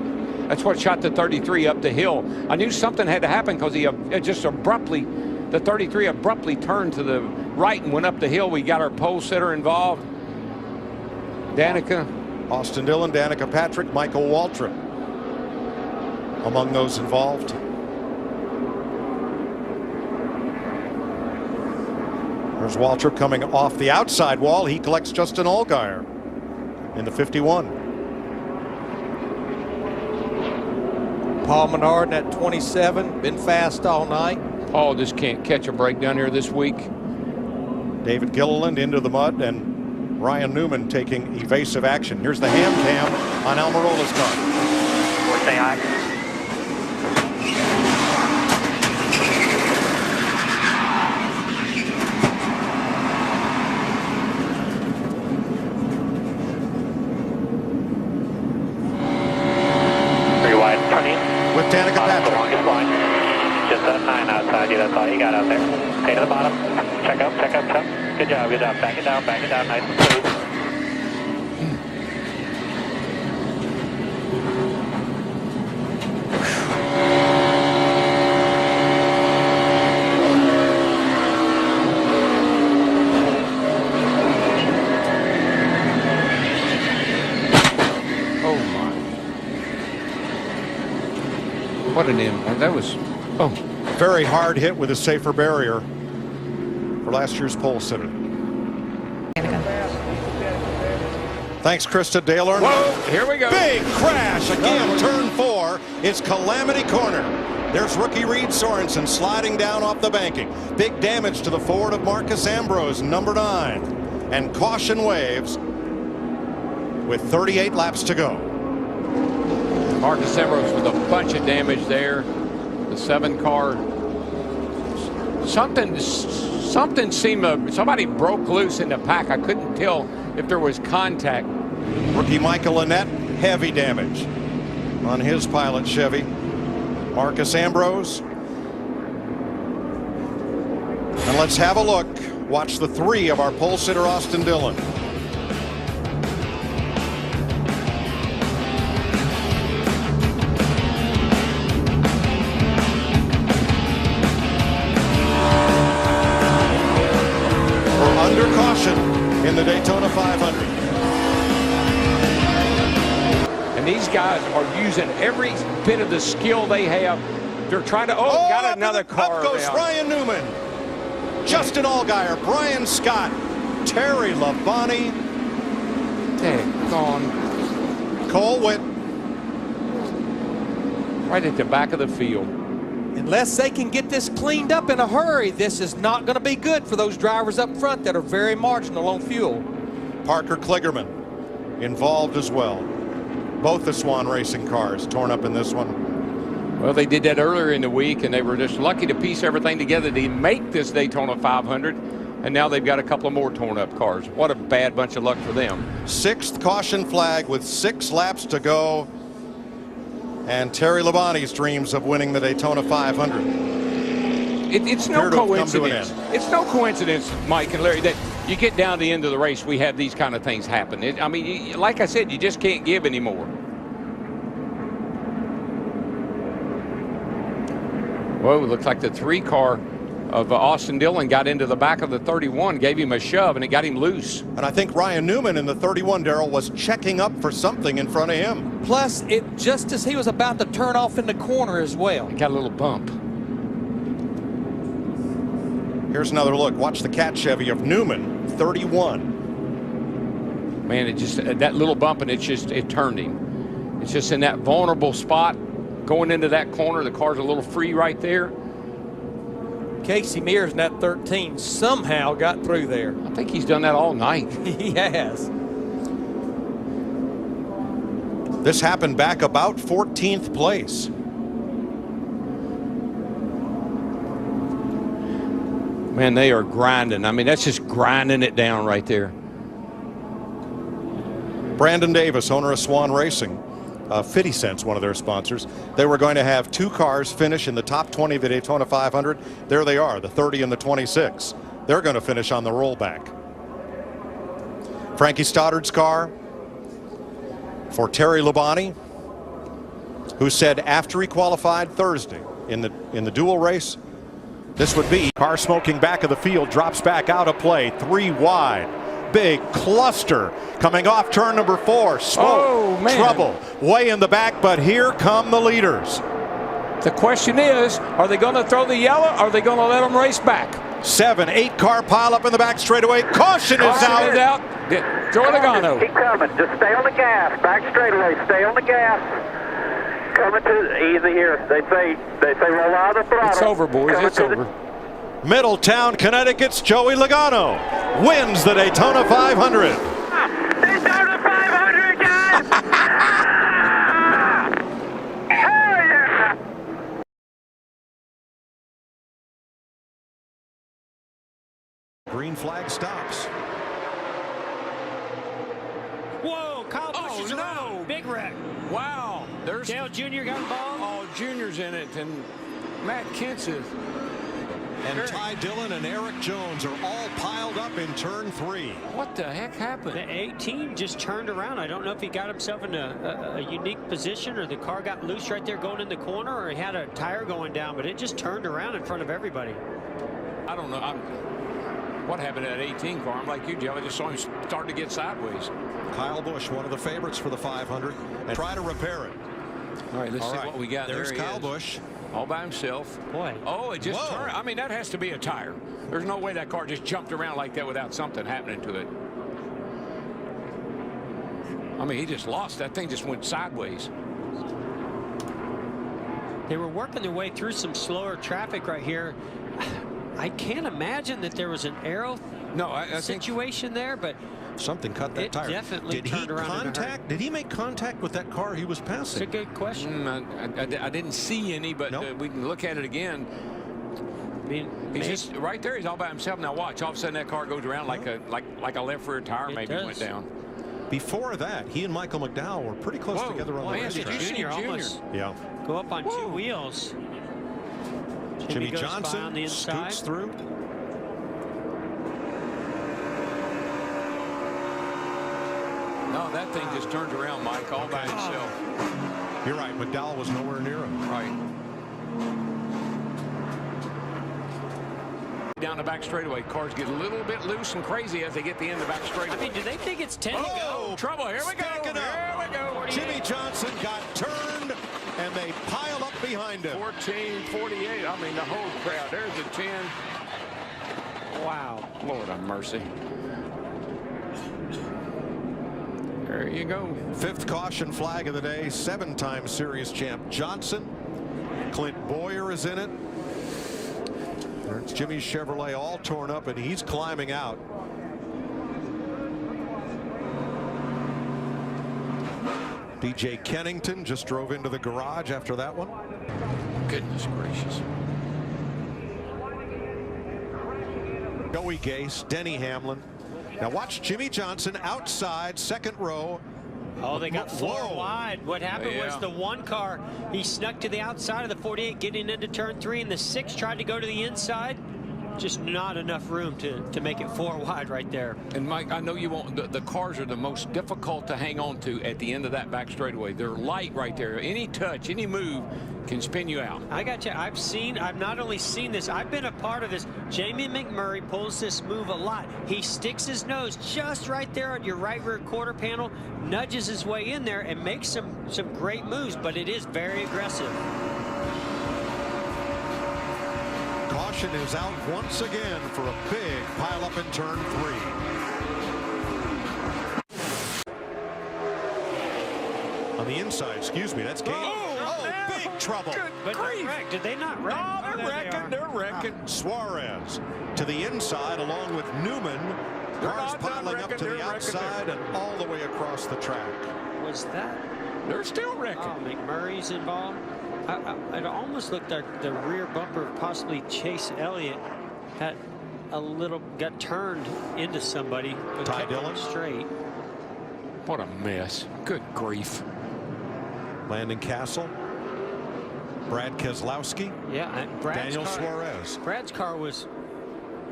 That's what shot the 33 up the hill. I knew something had to happen because he just abruptly, the 33 abruptly turned to the right and went up the hill. We got our pole sitter involved. Danica. Austin Dillon, Danica Patrick, Michael Waltrip among those involved. There's Waltrip coming off the outside wall. He collects Justin Allgaier in the 51. Paul Menard at 27, been fast all night. Paul just can't catch a break down here this week. David Gilliland into the mud, and Ryan Newman taking evasive action. Here's the ham cam on Almirola's car. We're saying hi. With Danica Patrick. The longest line. Just that 9 outside you. That's all you got out there. Okay, to the bottom. Check up, check up, check. Good job, good job. Back it down, nice and smooth. What an impact. That was, very hard hit with a safer barrier for last year's pole sitter. Thanks, Krista. Dale Earnhardt. Whoa, here we go. Big crash again, turn 4. It's Calamity Corner. There's rookie Reed Sorensen sliding down off the banking. Big damage to the Ford of Marcus Ambrose, number 9. And caution waves with 38 laps to go. Marcus Ambrose with a bunch of damage there. The 7 car. Something seemed, somebody broke loose in the pack. I couldn't tell if there was contact. Rookie Michael Annett, heavy damage on his pilot Chevy. Marcus Ambrose. And let's have a look. Watch the 3 of our pole sitter Austin Dillon. In the Daytona 500. And these guys are using every bit of the skill they have. They're trying to, got another car. Up goes Ryan Newman. Justin Allgaier, Brian Scott, Terry Labonte. Gone. Cole Witt. Right at the back of the field. Unless they can get this cleaned up in a hurry, this is not going to be good for those drivers up front that are very marginal on fuel. Parker Kligerman involved as well. Both the Swan Racing cars torn up in this one. Well, they did that earlier in the week, and they were just lucky to piece everything together to make this Daytona 500. And now they've got a couple of more torn up cars. What a bad bunch of luck for them. 6th caution flag with 6 laps to go. And Terry Labonte's dreams of winning the Daytona 500. It's no coincidence. It's no coincidence, Mike and Larry, that you get down to the end of the race, we have these kind of things happen. I mean, like I said, you just can't give anymore. Well, it looks like the 3 car of Austin Dillon got into the back of the 31, gave him a shove, and it got him loose. And I think Ryan Newman in the 31, Darrell, was checking up for something in front of him. Plus, it just as he was about to turn off in the corner as well. He got a little bump. Here's another look. Watch the cat Chevy of Newman, 31. Man, it just, that little bump, and it turned him. It's just in that vulnerable spot. going into that corner. The car's a little free right there. Casey Mears in that 13 somehow got through there. I think he's done that all night. He has. This happened back about 14th place. Man, they are grinding. I mean, that's just grinding it down right there. Brandon Davis, owner of Swan Racing, 50 Cents, one of their sponsors. They were going to have 2 cars finish in the top 20 of the Daytona 500. There they are, the 30 and the 26. They're going to finish on the rollback. Frankie Stoddard's car for Terry Labonte, who said after he qualified Thursday in the dual race, this would be car smoking back of the field, drops back out of play, 3 wide. Big cluster coming off turn number 4. Smoke, trouble way in the back, but here come the leaders. The question is, are they going to throw the yellow, or are they going to let them race back? 7, 8 car pile up in the back straightaway. Caution is out. Joe Logano. Keep coming. Just stay on the gas. Back straightaway. Stay on the gas. Coming to easy here. They say roll out of the throttle. It's over, boys. It's over. Middletown, Connecticut's Joey Logano wins the Daytona 500. Daytona 500, guys! Hell yeah! Green flag stops. Whoa, Kyle pushes around. Big wreck. Wow. There's Dale Jr. got involved. Oh, Junior's in it, and Matt Kentz is. And Ty Dillon and Eric Jones are all piled up in turn 3. What the heck happened? The 18 just turned around. I don't know if he got himself in a unique position, or the car got loose right there going in the corner, or he had a tire going down, but it just turned around in front of everybody. I don't know. What happened to that 18 car? I'm like you, Joe. I just saw him start to get sideways. Kyle Busch, one of the favorites for the 500, and try to repair it. All right, let's see what we got. There's there Kyle Busch. All by himself. Boy. Oh, it just turned. I mean, that has to be a tire. There's no way that car just jumped around like that without something happening to it. I mean, he just lost. That thing just went sideways. They were working their way through some slower traffic right here. I can't imagine that there was an aero situation there, but something cut that tire. Definitely Did he contact? Did he make contact with that car he was passing? It's a good question. I didn't see any, but we can look at it again. I mean, he's just right there. He's all by himself. Now watch. All of a sudden, that car goes around like a left rear tire maybe went down. Before that, he and Michael McDowell were pretty close together on the racetrack. Junior almost go up on 2 wheels. Jimmy Johnson on the inside. scoots through. No, that thing just turned around, Mike, all by himself. You're right. McDowell was nowhere near him. Right. Down the back straightaway, cars get a little bit loose and crazy as they get the end of the back straightaway. I mean, do they think it's 10 to go? Trouble. Here we go. Here we go. Jimmy Johnson got turned, and they pile up behind him. 14:48. I mean, the whole crowd. There's a 10. Wow. Lord have mercy. There you go. 5th caution flag of the day. 7-time series champ Johnson. Clint Boyer is in it. There's Jimmy's Chevrolet all torn up, and he's climbing out. DJ Kennington just drove into the garage after that one. Goodness gracious. Joey Gase, Denny Hamlin. Now watch Jimmy Johnson outside, 2nd row. Oh, they got 4 wide. What happened was the 1 car, he snuck to the outside of the 48 getting into turn 3, and the 6 tried to go to the inside. Just not enough room to make it 4 wide right there. And Mike, I know you won't. The cars are the most difficult to hang on to at the end of that back straightaway. They're light right there. Any touch, any move can spin you out. I got you. I've not only seen this, I've been a part of this. Jamie McMurray pulls this move a lot. He sticks his nose just right there on your right rear quarter panel, nudges his way in there, and makes some great moves, but it is very aggressive. Caution is out once again for a big pileup in turn 3. On the inside, excuse me, that's Kane. big trouble. But did they not wreck? No, they're wrecking. Suarez to the inside along with Newman. Cars piling up to the outside and all the way across the track. Was that? They're still wrecking. Oh, McMurray's involved. It almost looked like the rear bumper of possibly Chase Elliott got turned into somebody. Ty Dillon straight. What a mess. Good grief. Landon Castle. Brad Keselowski. Yeah, and Daniel Suarez. Brad's car was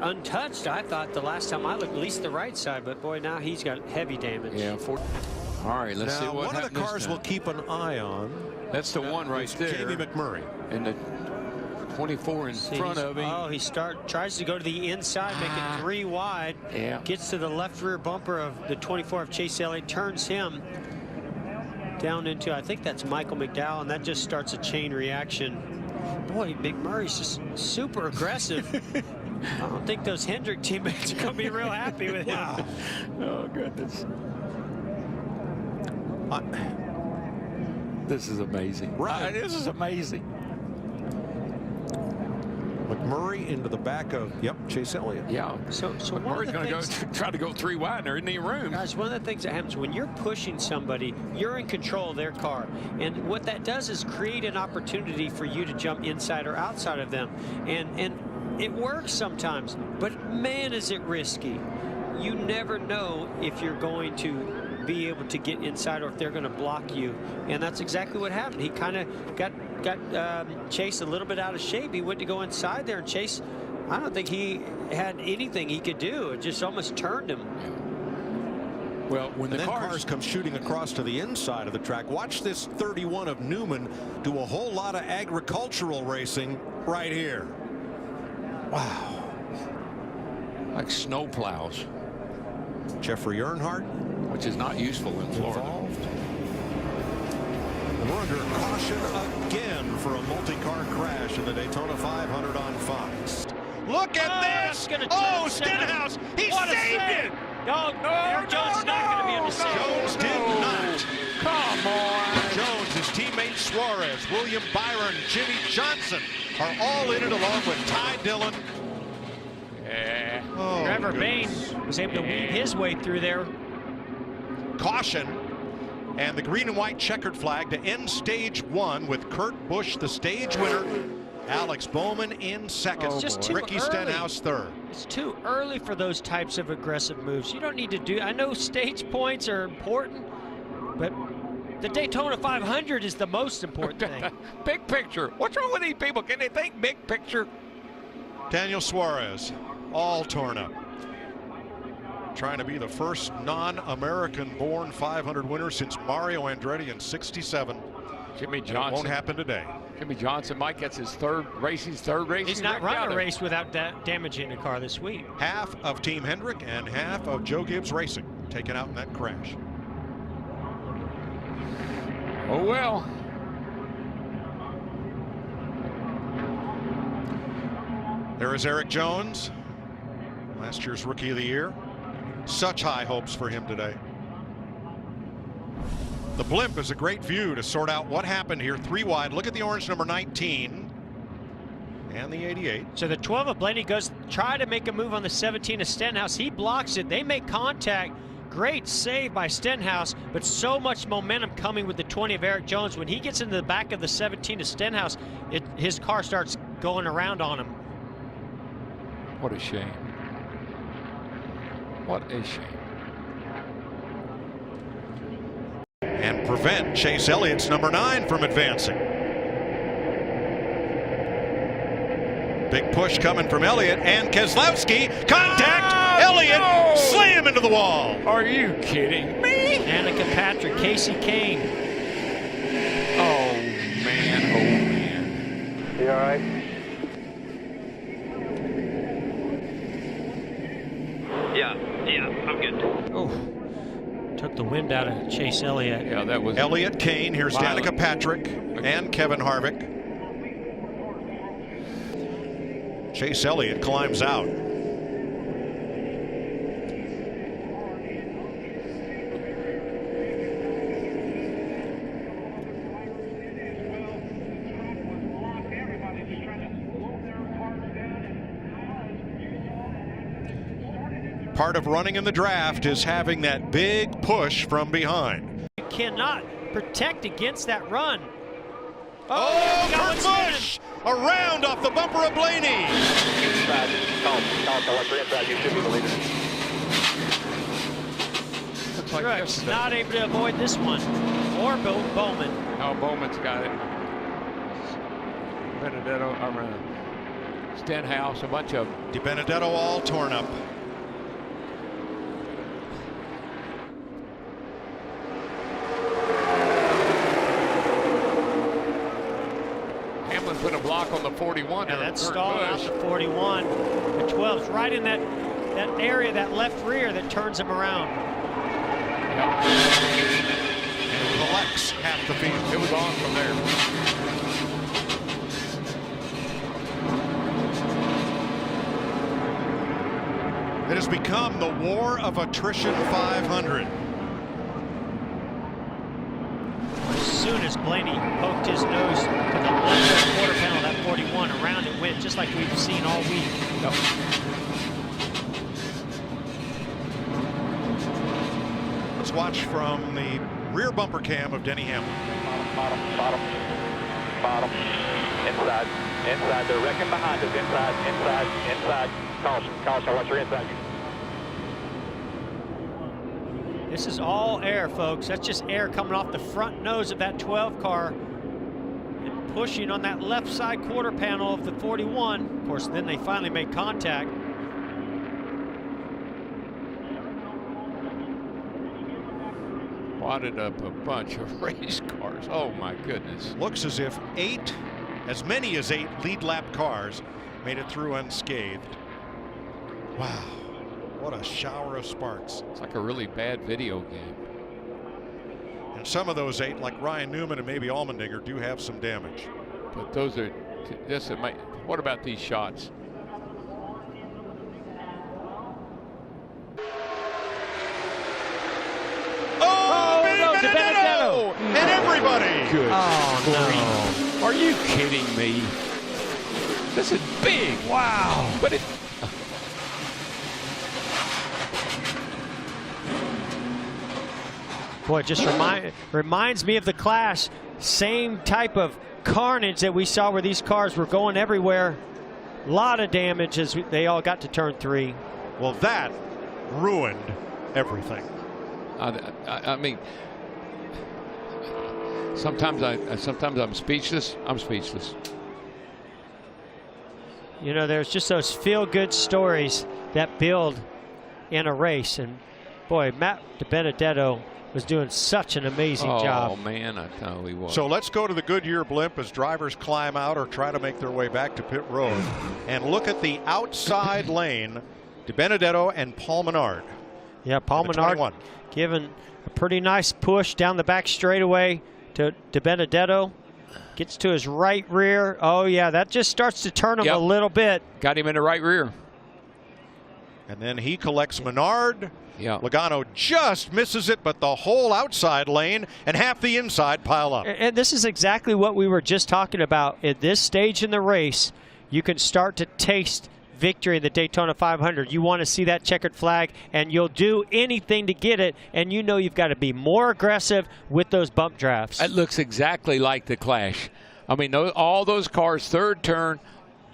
untouched, I thought, the last time I looked, at least the right side, but boy, now he's got heavy damage. Yeah. All right, let's see what one of the cars we'll keep an eye on. That's the one right there. Jamie McMurray. And the 24 in front of him. Oh, he tries to go to the inside, make it 3 wide. Yeah. Gets to the left rear bumper of the 24 of Chase Elliott, turns him down into, I think that's Michael McDowell, and that just starts a chain reaction. Boy, McMurray's just super aggressive. I don't think those Hendrick teammates are going to be real happy with him. Wow. Oh, goodness. This is amazing. Right. This is amazing. McMurray into the back of, Chase Elliott. Yeah. So McMurray's going to try to go 3 wide, and there isn't any room. Guys, one of the things that happens when you're pushing somebody, you're in control of their car. And what that does is create an opportunity for you to jump inside or outside of them. And it works sometimes, but man, is it risky. You never know if you're going to be able to get inside or if they're going to block you. And that's exactly what happened. He kind of got Chase a little bit out of shape. He went to go inside there, and Chase, I don't think he had anything he could do. It just almost turned him. Well, when the cars come shooting across to the inside of the track, watch this 31 of Newman do a whole lot of agricultural racing right here. Wow. Like snow plows. Jeffrey Earnhardt, which is not useful in Florida. And we're under caution again for a multi-car crash in the Daytona 500 on Fox. Look at this! Oh, Stenhouse! He saved it! No, Eric Jones is not going to be able to save it. Jones did not. Come on. Jones, his teammate Suarez, William Byron, Jimmy Johnson are all in it along with Ty Dillon. Yeah. Oh, Trevor Bain was able to weave his way through there. Caution. And the green and white checkered flag to end stage 1 with Kurt Busch, the stage winner. Alex Bowman in second. It's just too Ricky early. Stenhouse third. It's too early for those types of aggressive moves. You don't need to do. I know stage points are important, but the Daytona 500 is the most important thing. Big picture. What's wrong with these people? Can they think big picture? Daniel Suarez, all torn up. Trying to be the first non-American born 500 winner since Mario Andretti in '67. Jimmy Johnson. It won't happen today. Jimmy Johnson might get his third race. He's not running a race without damaging the car this week. Half of Team Hendrick and half of Joe Gibbs Racing taken out in that crash. Oh, well. There is Eric Jones, last year's Rookie of the Year. Such high hopes for him today. The blimp is a great view to sort out what happened here. 3 wide. Look at the orange number 19 and the 88. So the 12 of Blaney goes try to make a move on the 17 of Stenhouse. He blocks it. They make contact. Great save by Stenhouse, but so much momentum coming with the 20 of Eric Jones. When he gets into the back of the 17 of Stenhouse, his car starts going around on him. What a shame. What a shame. And prevent Chase Elliott's number 9 from advancing. Big push coming from Elliott and Keselowski. Contact! Elliott slam into the wall. Are you kidding me? Annika Patrick, Casey Kane. Oh man, oh man. You all right? Yeah, I'm good. Oh, took the wind out of Chase Elliott. Yeah, that was Elliott, Kane. Here's Danica Patrick and Kevin Harvick. Chase Elliott climbs out. Part of running in the draft is having that big push from behind. You cannot protect against that run. Oh, Kurt Busch! Around off the bumper of Blaney. Inside. Inside. You should be the leader. Truex not able to avoid this one. Or Bowman. Oh, Bowman's got it. Benedetto around. Stenhouse, a bunch of Di Benedetto all torn up. Hamlin put a block on the 41. Yeah, that stalled out the 41. The 12's right in that area, that left rear that turns him around. Collects half the field. It was on from there. It has become the war of attrition 500. As soon as Blaney poked his nose to the left quarter panel, that 41 around it went, just like we've seen all week. Let's watch from the rear bumper cam of Denny Hamlin. Bottom. Inside. They're wrecking behind us. Inside. Caution. Watch your inside. This is all air, folks. That's just air coming off the front nose of that 12 car and pushing on that left side quarter panel of the 41. Of course, then they finally make contact. Wadded up a bunch of race cars. Oh my goodness. Looks as if as many as eight lead lap cars made it through unscathed. Wow, what a shower of sparks. It's like a really bad video game. And some of those eight, like Ryan Newman and maybe Allmendinger, do have some damage. But those are what about these shots? Benedetto! And everybody! Good. Oh, no. Are you kidding me? This is big. Wow. But it. Boy, it just reminds me of the Clash. Same type of carnage that we saw where these cars were going everywhere. A lot of damage as they all got to turn 3. Well, that ruined everything. I mean, sometimes I'm speechless. You know, there's just those feel-good stories that build in a race, and boy, Matt DiBenedetto was doing such an amazing job. Oh man, I know he was. So let's go to the Goodyear blimp as drivers climb out or try to make their way back to pit road, and look at the outside lane. DiBenedetto and Paul Menard. Yeah, Paul Menard giving a pretty nice push down the back straightaway to DiBenedetto. Gets to his right rear. Oh, yeah, that just starts to turn him a little bit. Got him in the right rear. And then he collects Menard. Yeah. Logano just misses it, but the whole outside lane and half the inside pile up. And this is exactly what we were just talking about. At this stage in the race, you can start to taste victory in the Daytona 500. You want to see that checkered flag, and you'll do anything to get it, and you know you've got to be more aggressive with those bump drafts. It looks exactly like the Clash. I mean, all those cars, third turn,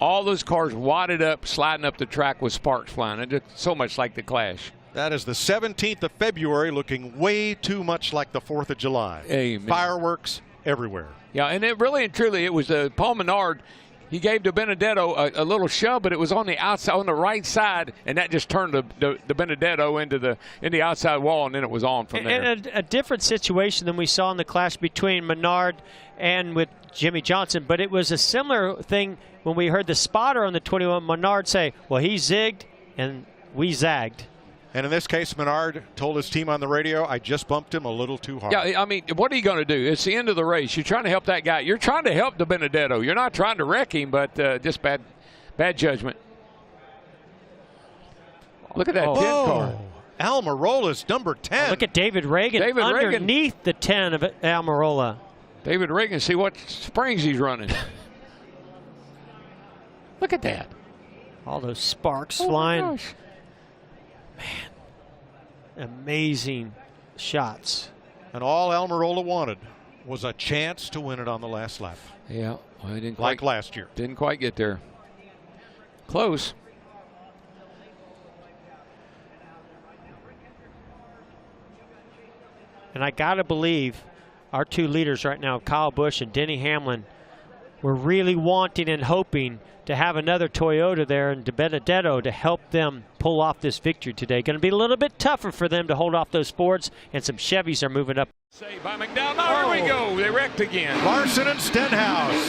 all those cars wadded up, sliding up the track with sparks flying. It looks so much like the Clash. That is the 17th of February, looking way too much like the 4th of July. Amen. Fireworks everywhere. Yeah, and it really and truly, it was Paul Menard. He gave DiBenedetto a little shove, but it was on the outside, on the right side, and that just turned the Benedetto into the outside wall, and then it was on from there. And a different situation than we saw in the clash between Menard and with Jimmy Johnson, but it was a similar thing when we heard the spotter on the 21, Menard say, well, he zigged and we zagged. And in this case, Menard told his team on the radio, I just bumped him a little too hard. Yeah, I mean, what are you going to do? It's the end of the race. You're trying to help that guy. You're trying to help DiBenedetto. You're not trying to wreck him, but just bad judgment. Look at that 10 car. Almirola's number 10. Look at David Reagan underneath the 10 of Almirola. David Reagan, see what springs he's running. Look at that. All those sparks flying. Gosh. Amazing shots. And all Almirola wanted was a chance to win it on the last lap. Yeah, well, he didn't like quite, last year. Didn't quite get there. Close. And I got to believe our two leaders right now, Kyle Busch and Denny Hamlin, were really wanting and hoping to have another Toyota there in De Benedetto to help them pull off this victory today. Going to be a little bit tougher for them to hold off those Fords, and some Chevys are moving up. Saved by McDowell. Oh, here we go. They wrecked again. Larson and Stenhouse.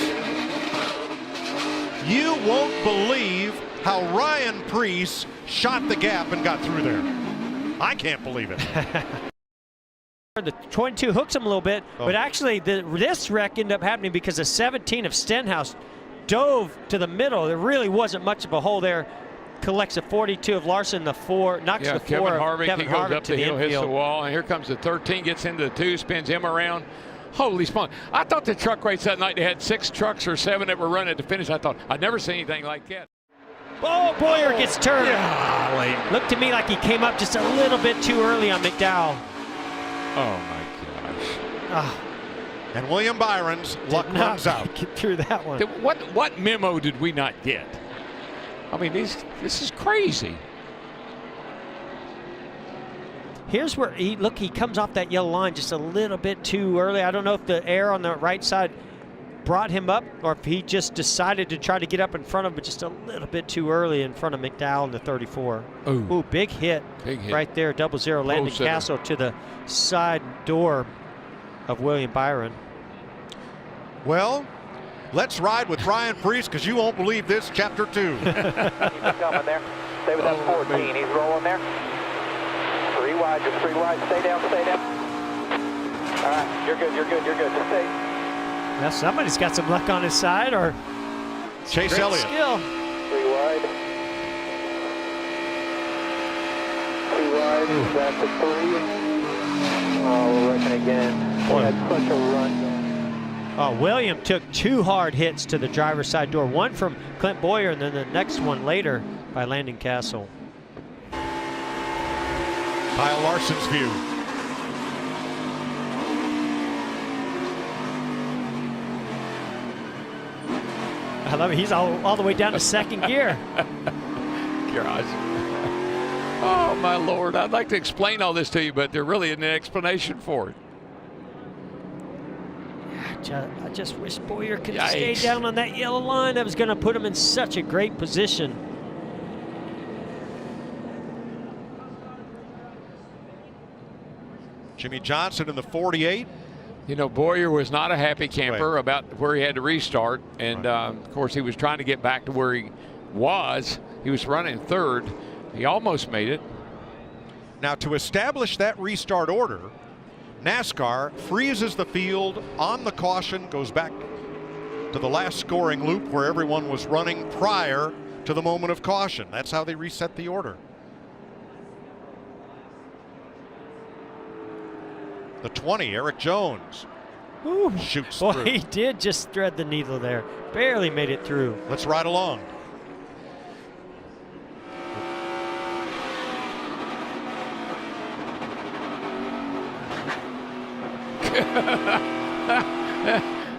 You won't believe how Ryan Preece shot the gap and got through there. I can't believe it. The 22 hooks him a little bit, but actually this wreck ended up happening because the 17 of Stenhouse dove to the middle. There really wasn't much of a hole there. Collects a 42 of Larson, the 4, knocks the 4 Kevin Harvick, Kevin he goes Harvick up to the the hill, hits the infield. wall, and here comes the 13, gets into the 2, spins him around. Holy smoke. I thought the truck race that night, they had 6 trucks or 7 that were running at the finish. I thought, I'd never seen anything like that. Oh, Boyer gets turned. Yeah, looked to me like he came up just a little bit too early on McDowell. Oh, my gosh. And William Byron's luck runs out. Get through that one. What memo did we not get? I mean, this is crazy. Here's where he comes off that yellow line just a little bit too early. I don't know if the air on the right side brought him up or if he just decided to try to get up in front of him just a little bit too early in front of McDowell in the 34. Ooh, big hit. Big hit. Right there, 0-0 landing Castle to the side door of William Byron. Well, let's ride with Ryan Preece because you won't believe this, chapter 2. Keep it coming there. Stay with that 14. He's rolling there. 3 wide, just 3 wide. Stay down, stay down. All right, you're good, you're good, you're good. Just stay. Well, somebody's got some luck on his side, or Chase Elliott. Skill. 3 wide. 2 wide. That's a 3. Oh, we're wrecking again. Boy, had such a run. Oh, William took 2 hard hits to the driver's side door. One from Clint Boyer, and then the next one later by Landon Castle. Kyle Larson's view. I love it. He's all the way down to second gear. Gosh. Oh, my Lord. I'd like to explain all this to you, but there really isn't an explanation for it. I just wish Boyer could have stayed down on that yellow line. That was going to put him in such a great position. Jimmy Johnson in the 48. You know, Boyer was not a happy camper about where he had to restart. And, of course, he was trying to get back to where he was. He was running third. He almost made it. Now, to establish that restart order, NASCAR freezes the field on the caution, goes back to the last scoring loop where everyone was running prior to the moment of caution. That's how they reset the order. The 20, Eric Jones, shoots Boy, through. he did just thread the needle there. Barely made it through. Let's ride along.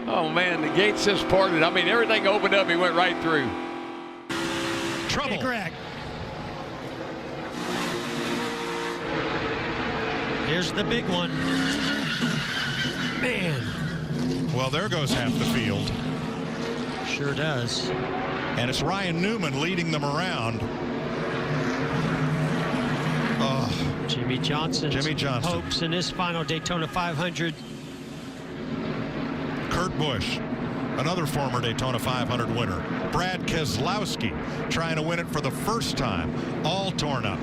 Oh, man, the gates just parted. I mean, everything opened up. He went right through. Trouble. Hey, Greg. Here's the big one. Man. Well, there goes half the field. Sure does. And it's Ryan Newman leading them around. Oh, Jimmy Johnson. Hopes in his final Daytona 500. Kurt Busch, another former Daytona 500 winner. Brad Keselowski trying to win it for the first time, all torn up.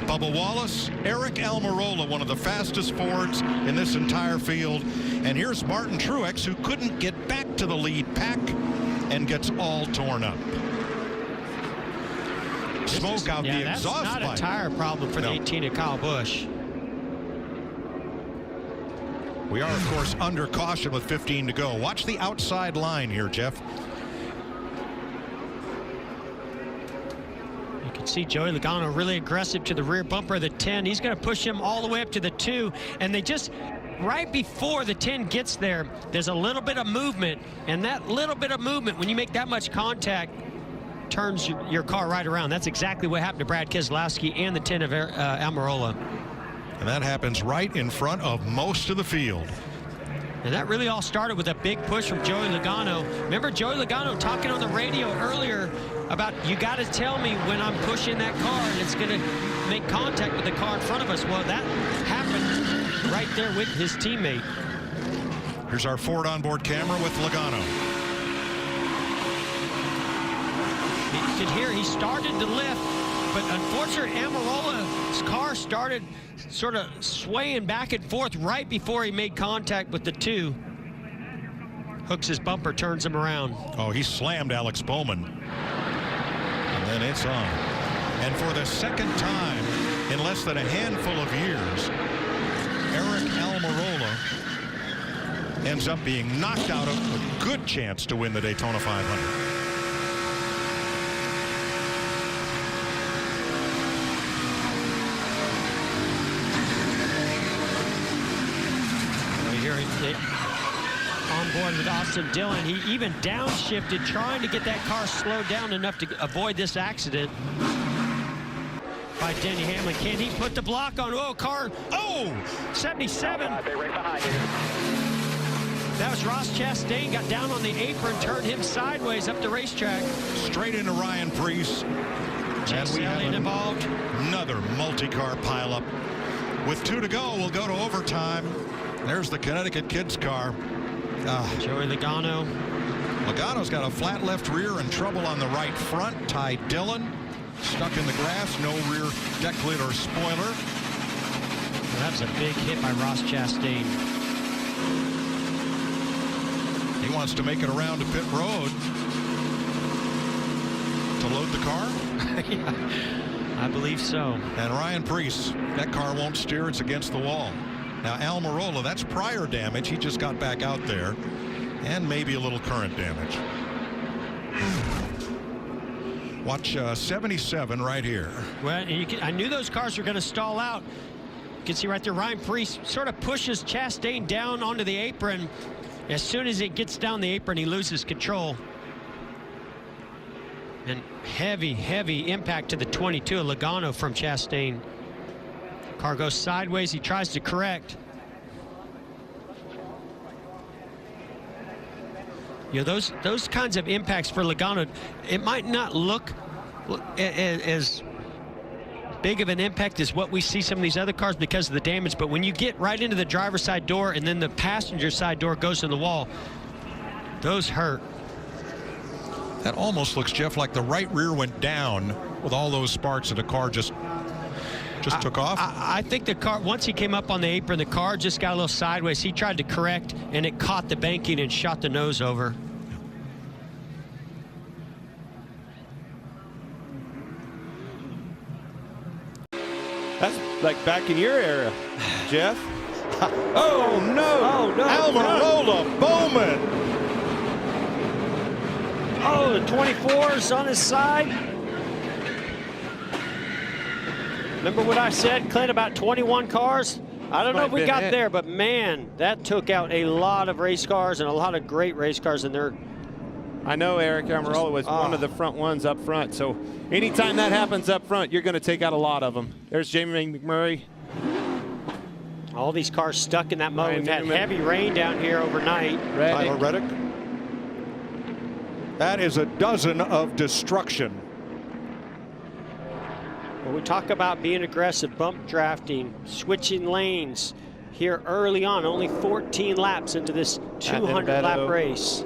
Bubba Wallace, Eric Almirola, one of the fastest Fords in this entire field. And here's Martin Truex, who couldn't get back to the lead pack and gets all torn up. Smoke out the exhaust pipe. That's not a tire problem for the 18 of Kyle Busch. We are, of course, under caution with 15 to go. Watch the outside line here, Jeff. You can see Joey Logano really aggressive to the rear bumper of the 10. He's going to push him all the way up to the 2, and they just, right before the 10 gets there, there's a little bit of movement, and that little bit of movement, when you make that much contact, turns your car right around. That's exactly what happened to Brad Keselowski and the 10 of Almirola. And that happens right in front of most of the field. And that really all started with a big push from Joey Logano. Remember Joey Logano talking on the radio earlier about, you got to tell me when I'm pushing that car and it's going to make contact with the car in front of us. Well, that happened right there with his teammate. Here's our Ford onboard camera with Logano. You could hear he started to lift, but unfortunately Almirola's car started sort of swaying back and forth right before he made contact with the 2. Hooks his bumper, turns him around. Oh, he slammed Alex Bowman. And then it's on. And for the second time in less than a handful of years, Eric Almirola ends up being knocked out of a good chance to win the Daytona 500. On board with Austin Dillon. He even downshifted, trying to get that car slowed down enough to avoid this accident by Denny Hamlin. Can he put the block on? Oh, car. Oh, 77. Right behind you. That was Ross Chastain. Got down on the apron, turned him sideways up the racetrack. Straight into Ryan Preece. And we have involved. Another multi-car pileup. With 2 to go, we'll go to overtime. There's the Connecticut Kids car. Joey Logano. Logano's got a flat left rear and trouble on the right front. Ty Dillon stuck in the grass. No rear deck lid or spoiler. Well, that was a big hit by Ross Chastain. He wants to make it around to pit road to load the car. Yeah, I believe so. And Ryan Preece, that car won't steer. It's against the wall. Now Almirola, that's prior damage. He just got back out there, and maybe a little current damage. Watch 77 right here. Well, I knew those cars were going to stall out. You can see right there, Ryan Preece sort of pushes Chastain down onto the apron. As soon as it gets down the apron, he loses control. And heavy impact to the 22 of Logano from Chastain. Car goes sideways. He tries to correct. You know, those kinds of impacts for Logano, it might not look as big of an impact as what we see some of these other cars because of the damage, but when you get right into the driver's side door and then the passenger side door goes to the wall, those hurt. That almost looks, Jeff, like the right rear went down with all those sparks and the car just took off. I think the car, once he came up on the apron, the car just got a little sideways. He tried to correct, and it caught the banking and shot the nose over. That's like back in your era, Jeff. Oh, no. Oh, no. Almirola Bowman. Oh, the 24's on his side. Remember what I said, Clint, about 21 cars? I don't know if we got there, but man, that took out a lot of race cars and a lot of great race cars in there. I know Eric Almirola was one of the front ones up front, so anytime that happens up front, you're going to take out a lot of them. There's Jamie McMurray. All these cars stuck in that mud. We've had heavy rain down here overnight. Tyler Reddick. That is a dozen of destruction. Well, we talk about being aggressive, bump drafting, switching lanes here early on. Only 14 laps into this 200-lap race.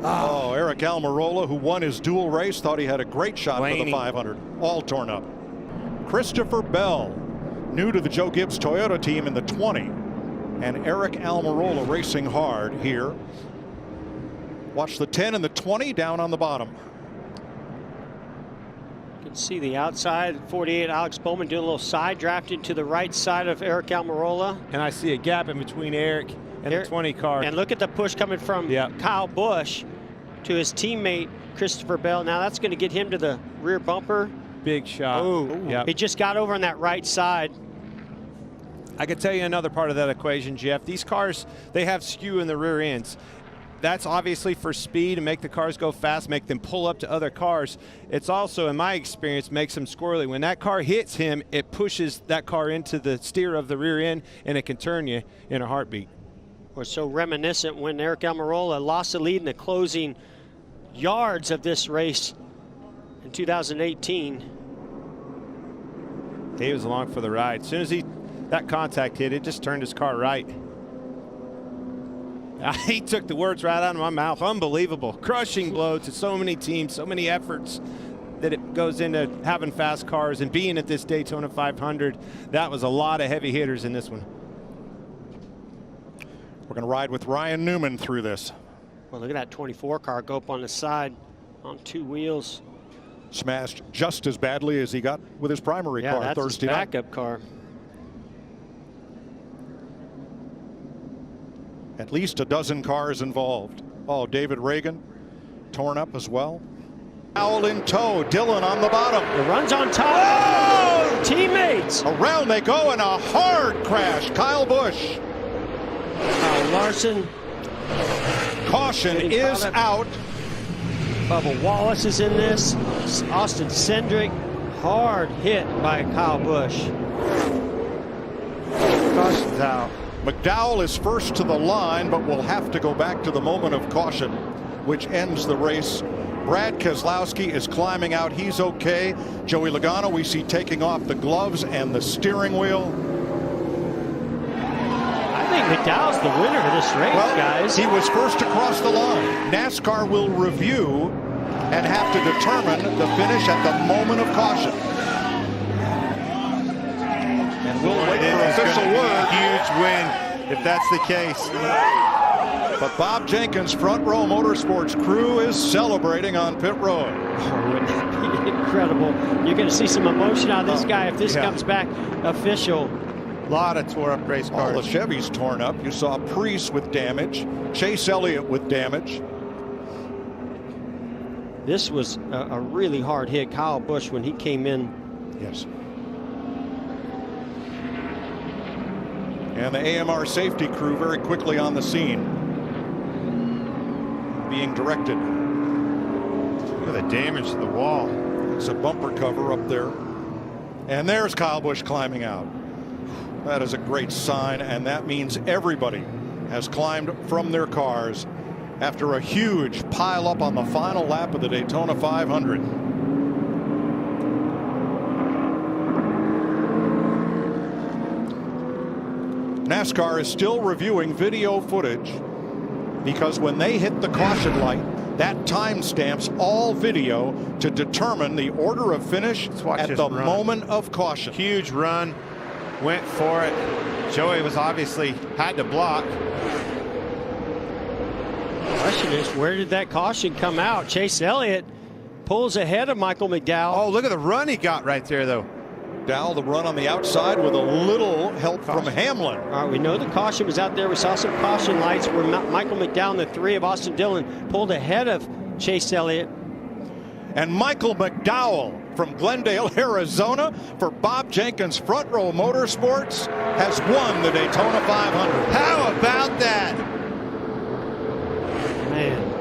Oh, Eric Almirola, who won his dual race, thought he had a great shot for the 500. All torn up. Christopher Bell, new to the Joe Gibbs Toyota team in the 20. And Eric Almirola racing hard here. Watch the 10 and the 20 down on the bottom. You can see the outside 48 Alex Bowman doing a little side drafting to the right side of Eric Almirola. And I see a gap in between Eric and the 20 car. And look at the push coming from Kyle Busch to his teammate Christopher Bell. Now that's going to get him to the rear bumper. big shot. He just got over on that right side. I could tell you another part of that equation, Jeff. These cars, they have skew in the rear ends. That's obviously for speed and make the cars go fast, make them pull up to other cars. It's also, in my experience, makes them squirrely. When that car hits him, it pushes that car into the steer of the rear end, and it can turn you in a heartbeat. We're so reminiscent when Eric Almirola lost the lead in the closing yards of this race in 2018. He was along for the ride. As soon as that contact hit, it just turned his car right. He took the words right out of my mouth. Unbelievable. Crushing blow to so many teams, so many efforts that it goes into having fast cars and being at this Daytona 500. That was a lot of heavy hitters in this one. We're going to ride with Ryan Newman through this. Well, look at that 24 car go up on the side on 2 wheels. Smashed just as badly as he got with his primary car that's Thursday his night. backup car. At least a dozen cars involved. Oh, David Reagan torn up as well. Foul in tow. Dillon on the bottom. The runs on top. Oh! Teammates. Around they go in a hard crash. Kyle Busch. Kyle Larson. Caution is out. Bubba Wallace is in this. Austin Cindric. Hard hit by Kyle Busch. Caution's out. McDowell is first to the line, but will have to go back to the moment of caution, which ends the race. Brad Keselowski is climbing out. He's okay. Joey Logano we see taking off the gloves and the steering wheel. I think McDowell's the winner of this race, guys. He was first across the line. NASCAR will review and have to determine the finish at the moment of caution. And we'll wait for official word. Huge win if that's the case. But Bob Jenkins' Front Row Motorsports crew is celebrating on pit road. Oh, wouldn't that be incredible? You're going to see some emotion out of this guy if this comes back official. A lot of tore up race cars. All the Chevys torn up. You saw Priest with damage. Chase Elliott with damage. This was a really hard hit. Kyle Busch when he came in. Yes. And the AMR safety crew very quickly on the scene, being directed. Look at the damage to the wall. It's a bumper cover up there. And there's Kyle Busch climbing out. That is a great sign, and that means everybody has climbed from their cars after a huge pile up on the final lap of the Daytona 500. NASCAR is still reviewing video footage because when they hit the caution light, that time stamps all video to determine the order of finish at the moment of caution. Huge run, went for it. Joey was obviously had to block. The question is, where did that caution come out? Chase Elliott pulls ahead of Michael McDowell. Oh, look at the run he got right there, though. McDowell, the run on the outside with a little help from Hamlin. All right, we know the caution was out there. We saw some caution lights where Michael McDowell and the 3 of Austin Dillon pulled ahead of Chase Elliott. And Michael McDowell from Glendale, Arizona, for Bob Jenkins' Front Row Motorsports, has won the Daytona 500. How about that? Man.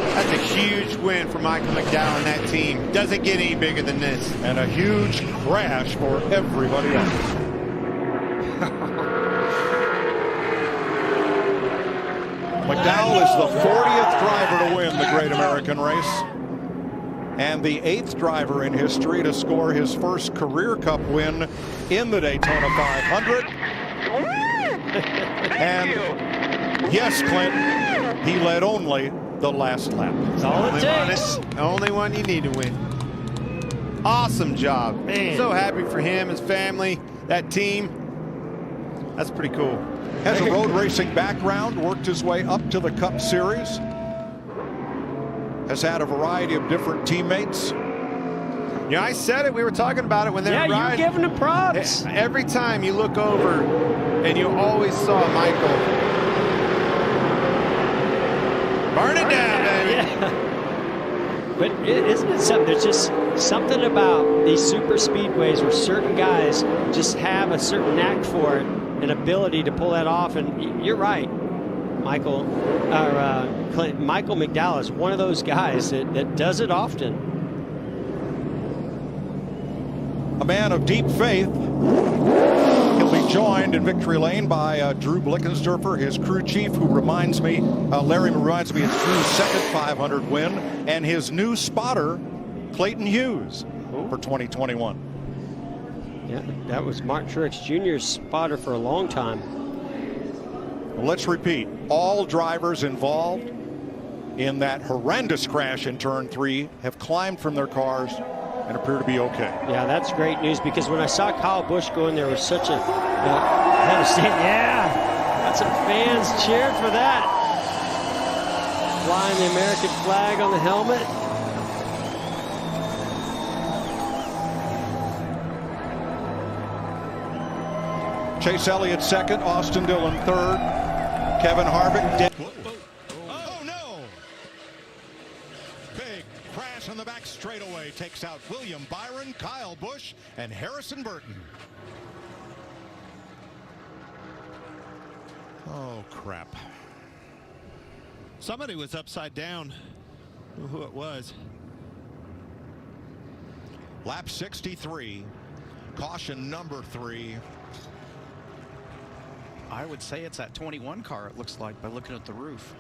That's a huge win for Michael McDowell and that team. Doesn't get any bigger than this. And a huge crash for everybody else. McDowell is the 40th driver to win the Great American Race and the 8th driver in history to score his first career cup win in the Daytona 500. And yes, Clint, he led only the last lap. That's all it takes. Only one you need to win. Awesome job. Man. So happy for him, his family, that team. That's pretty cool. Has a road racing background, worked his way up to the Cup Series. Has had a variety of different teammates. Yeah, I said it. We were talking about it when they were riding. Yeah, you're giving him props. Every time you look over, and you always saw Michael. Burn it down, baby. Yeah. But isn't it something? There's just something about these super speedways where certain guys just have a certain knack for it, an ability to pull that off. And you're right, Michael McDowell is one of those guys that does it often. A man of deep faith. He'll be joined in victory lane by Drew Blickensderfer, his crew chief, who reminds me, Larry reminds me, it's Drew's second 500 win, and his new spotter, Clayton Hughes, for 2021. Yeah, that was Mark Truex Jr.'s spotter for a long time. Well, let's repeat, all drivers involved in that horrendous crash in turn 3 have climbed from their cars and appear to be okay. Yeah, that's great news, because when I saw Kyle Busch go in there with such a lots of fans cheered for that. Flying the American flag on the helmet. Chase Elliott second, Austin Dillon third, Kevin Harvick. Oh no! Big crash on the back straightaway takes out William Byron, Kyle Busch, and Harrison Burton. Oh crap. Somebody was upside down. I don't know who it was. Lap 63, caution number 3. I would say it's that 21 car, it looks like, by looking at the roof.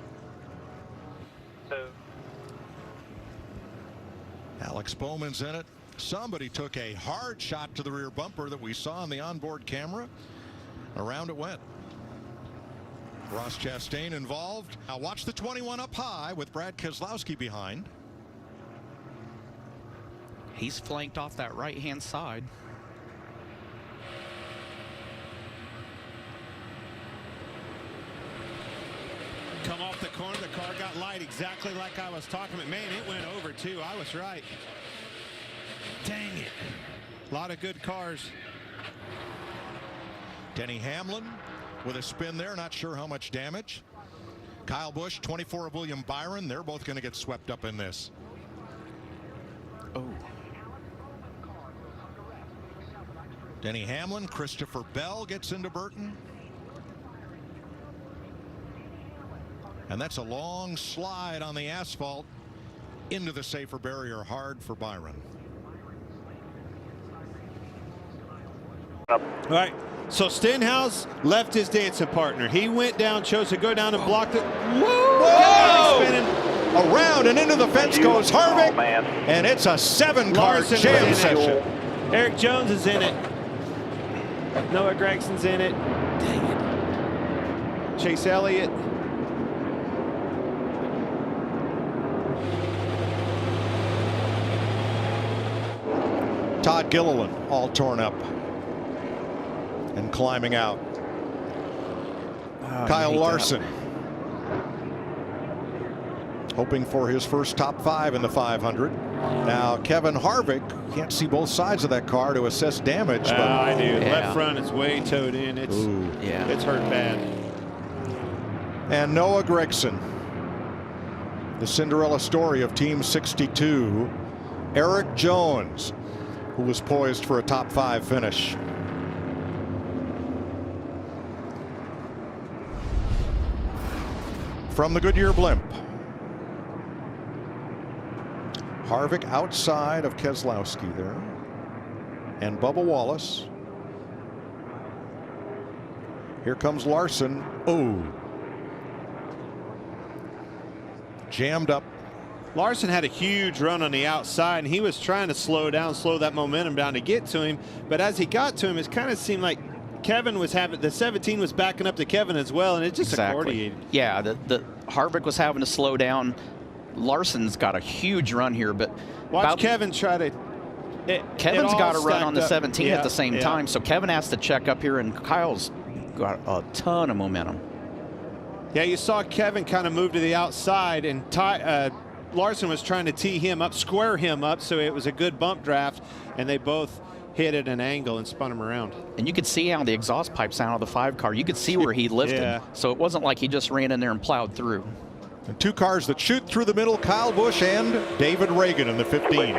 Alex Bowman's in it. Somebody took a hard shot to the rear bumper that we saw on the onboard camera. Around it went. Ross Chastain involved. Now watch the 21 up high with Brad Keselowski behind. He's flanked off that right-hand side. Come off the corner, the car got light exactly like I was talking about. Man, it went over too. I was right. Dang it. A lot of good cars. Denny Hamlin with a spin there, not sure how much damage. Kyle Busch, 24 of William Byron. They're both going to get swept up in this. Oh. Denny Hamlin, Christopher Bell gets into Burton. And that's a long slide on the asphalt into the safer barrier, hard for Byron. All right, so Stenhouse left his dancing partner. He went down, chose to go down and blocked it. Whoa! Spinning around and into the fence goes Harvick. And it's a 7-car jam session. Eric Jones is in it. Noah Gregson's in it. Dang it. Chase Elliott. Todd Gilliland all torn up and climbing out. Kyle Larson hoping for his first top 5 in the 500. Now Kevin Harvick, can't see both sides of that car to assess damage. But I do. Yeah. Left front is way towed in. It's it's hurt bad. And Noah Gragson, the Cinderella story of Team 62. Eric Jones, who was poised for a top 5 finish. From the Goodyear blimp. Harvick outside of Keselowski there. And Bubba Wallace. Here comes Larson. Oh. Jammed up. Larson had a huge run on the outside, and he was trying to slow that momentum down to get to him. But as he got to him, it kind of seemed like Kevin was having, the 17 was backing up to Kevin as well, and it just accordiated. Yeah, the Harvick was having to slow down. Larson's got a huge run here, but watch Kevin try to. Kevin's got to run on the 17 at the same time, so Kevin has to check up here, and Kyle's got a ton of momentum. Yeah, you saw Kevin kind of move to the outside, and Larson was trying to tee him up, square him up, so it was a good bump draft, and they both hit at an angle and spun him around. And you could see how the exhaust pipes out of the 5 car. You could see where he lifted, so it wasn't like he just ran in there and plowed through. And 2 cars that shoot through the middle, Kyle Busch and David Reagan in the 15.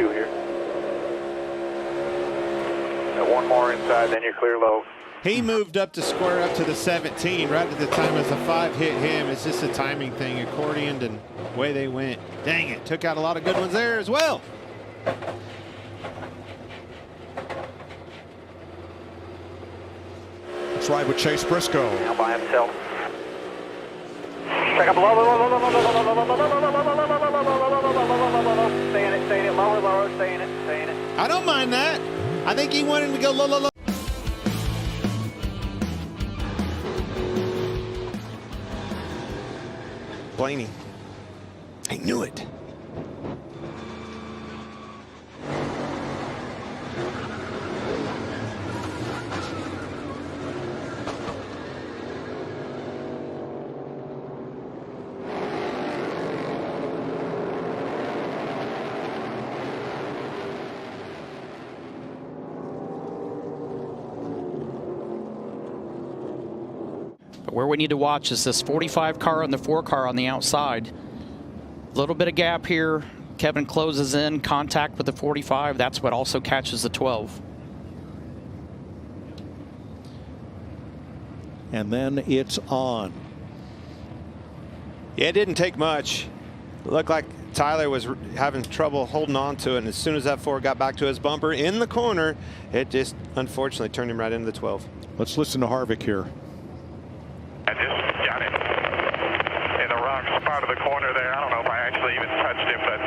One more inside, then you're clear low. He moved up to square up to the 17 right at the time as the 5 hit him. It's just a timing thing, accordioned, and away they went. Dang it, took out a lot of good ones there as well. Let's ride with Chase Briscoe. Now by himself. Check up low, stay in it, lower, stay in it. I don't mind that. I think he wanted him to go low, low, low. Blaney. I knew it. But where we need to watch is this 45 car and the 4 car on the outside. A little bit of gap here. Kevin closes in, contact with the 45. That's what also catches the 12. And then it's on. Yeah, it didn't take much. It looked like Tyler was having trouble holding on to it, and as soon as that 4 got back to his bumper in the corner, it just unfortunately turned him right into the 12. Let's listen to Harvick here. I just got him in the wrong spot of the corner there. I don't know if I actually even touched him, but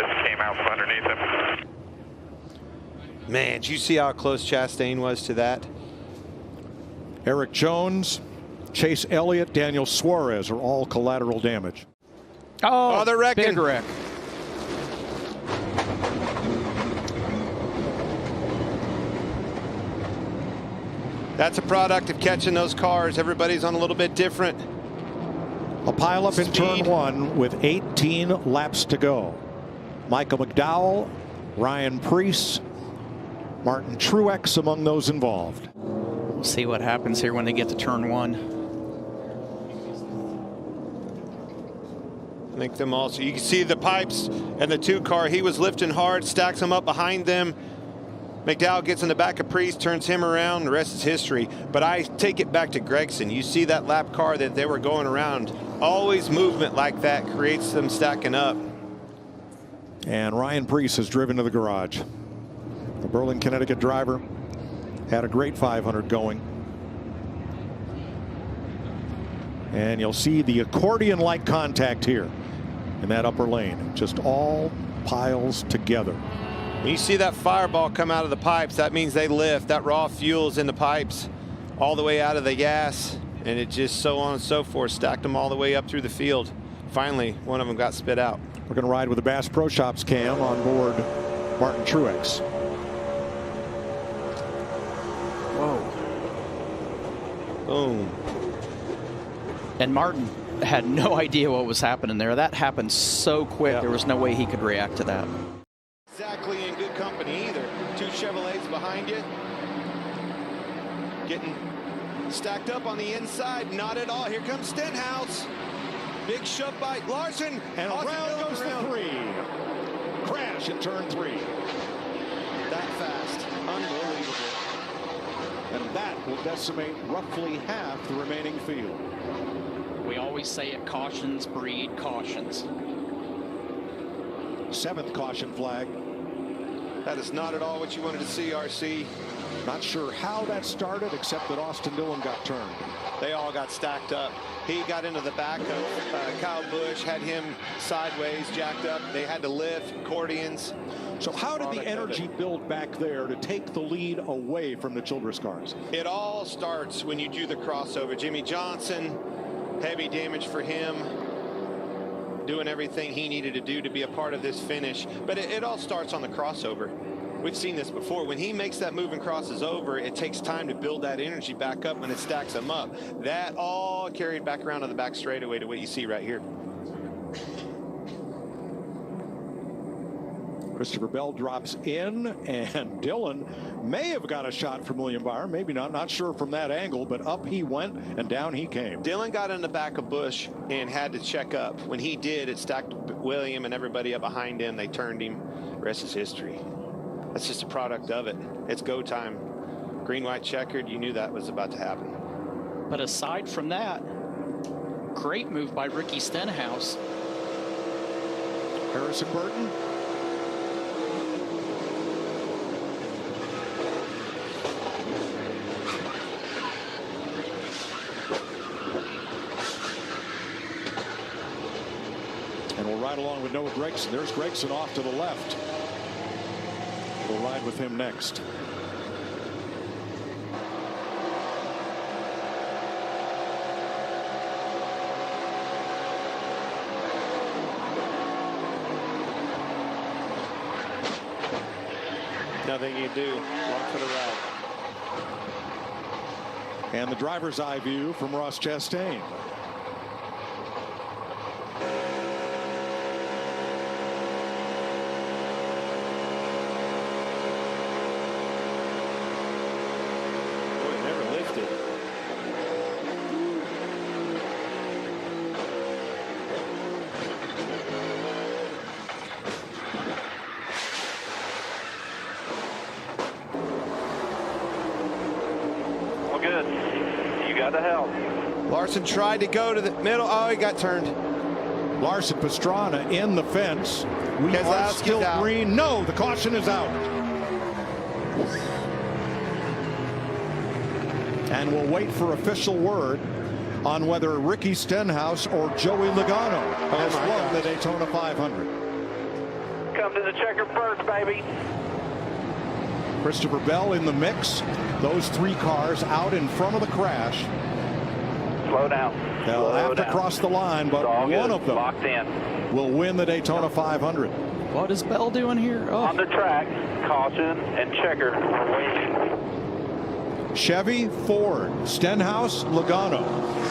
just came out from underneath him. Man, did you see how close Chastain was to that? Eric Jones, Chase Elliott, Daniel Suarez are all collateral damage. Oh, they're wrecking. Big wreck. That's a product of catching those cars. Everybody's on a little bit different. A pile up in turn 1 with 18 laps to go. Michael McDowell, Ryan Preece, Martin Truex among those involved. We'll see what happens here when they get to turn 1. I think them also. You can see the pipes and the 2 car. He was lifting hard, stacks them up behind them. McDowell gets in the back of Preece, turns him around. The rest is history. But I take it back to Gregson. You see that lap car that they were going around. Always movement like that creates them stacking up. And Ryan Preece has driven to the garage. The Berlin, Connecticut driver had a great 500 going. And you'll see the accordion-like contact here in that upper lane. Just all piles together. When you see that fireball come out of the pipes, that means they lift. That raw fuel's in the pipes all the way out of the gas, and it just so on and so forth, stacked them all the way up through the field. Finally, one of them got spit out. We're going to ride with the Bass Pro Shops cam on board Martin Truex. Whoa. Boom. And Martin had no idea what was happening there. That happened so quick, Yep. There was no way he could react to that. Exactly in good company either. 2 Chevrolets behind you. Getting stacked up on the inside. Not at all. Here comes Stenhouse. Big shove by Larson. And around goes the 3. Crash in turn 3. That fast. Unbelievable. And that will decimate roughly half the remaining field. We always say it, cautions breed cautions. 7th caution flag. That is not at all what you wanted to see, RC. Not sure how that started, except that Austin Dillon got turned. They all got stacked up. He got into the back of Kyle Busch, had him sideways, jacked up. They had to lift, accordions. So how did the energy build back there to take the lead away from the Childress cars? It all starts when you do the crossover. Jimmy Johnson, heavy damage for him, doing everything he needed to do to be a part of this finish. But it all starts on the crossover. We've seen this before. When he makes that move and crosses over, it takes time to build that energy back up when it stacks them up. That all carried back around to the back straightaway to what you see right here. Christopher Bell drops in, and Dillon may have got a shot from William Byron. Maybe not. Not sure from that angle, but up he went and down he came. Dillon got in the back of Busch and had to check up. When he did, it stacked William and everybody up behind him. They turned him. The rest is history. That's just a product of it. It's go time. Green, white, checkered. You knew that was about to happen. But aside from that, great move by Ricky Stenhouse. Harrison Burton. And we'll ride along with Noah Gragson. There's Gragson off to the left. We'll ride with him next. Nothing you do. One for the ride. And the driver's eye view from Ross Chastain. Boy, it never lifted. Good. You got the help. Larson tried to go to the middle. Oh, he got turned. Larson Pastrana in the fence. We are still green. No, the caution is out. And we'll wait for official word on whether Ricky Stenhouse or Joey Logano has won the Daytona 500. Come to the checker first, baby. Christopher Bell in the mix. Those three cars out in front of the crash. Slow down. They'll have to cross the line, but one of them locked in will win the Daytona 500. What is Bell doing here? Oh. On the track, caution and checker waiting. Chevy, Ford, Stenhouse, Logano.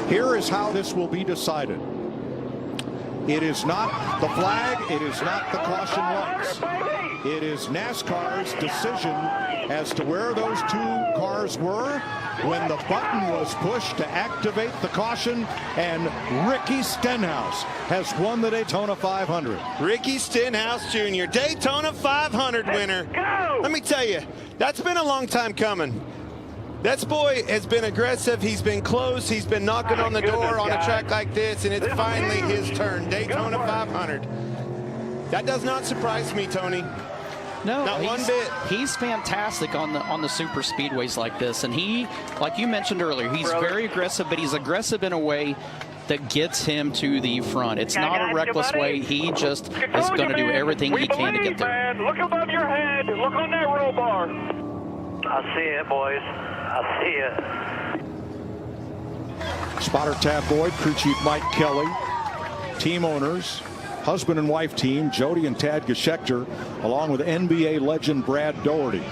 Here is how this will be decided. It is not the flag. It is not the caution lights. It is NASCAR's decision as to where those two cars were when the button was pushed to activate the caution, and Ricky Stenhouse has won the Daytona 500. Ricky Stenhouse Jr., Daytona 500 winner. Let me tell you, that's been a long time coming. That boy has been aggressive. He's been close. He's been knocking on the door on a track like this, and it's finally his turn. Daytona 500. That does not surprise me, Tony. No, not one bit. He's fantastic on the super speedways like this, and he, like you mentioned earlier, he's very aggressive, but he's aggressive in a way that gets him to the front. It's not a reckless way. He just is going to do everything he can to get there. Man. Look above your head. Look on that roll bar. I see it, boys. I see it. Spotter Tab Boyd, crew chief Mike Kelly, team owners, husband and wife team Jody and Tad Geschecter, along with NBA legend Brad Doherty,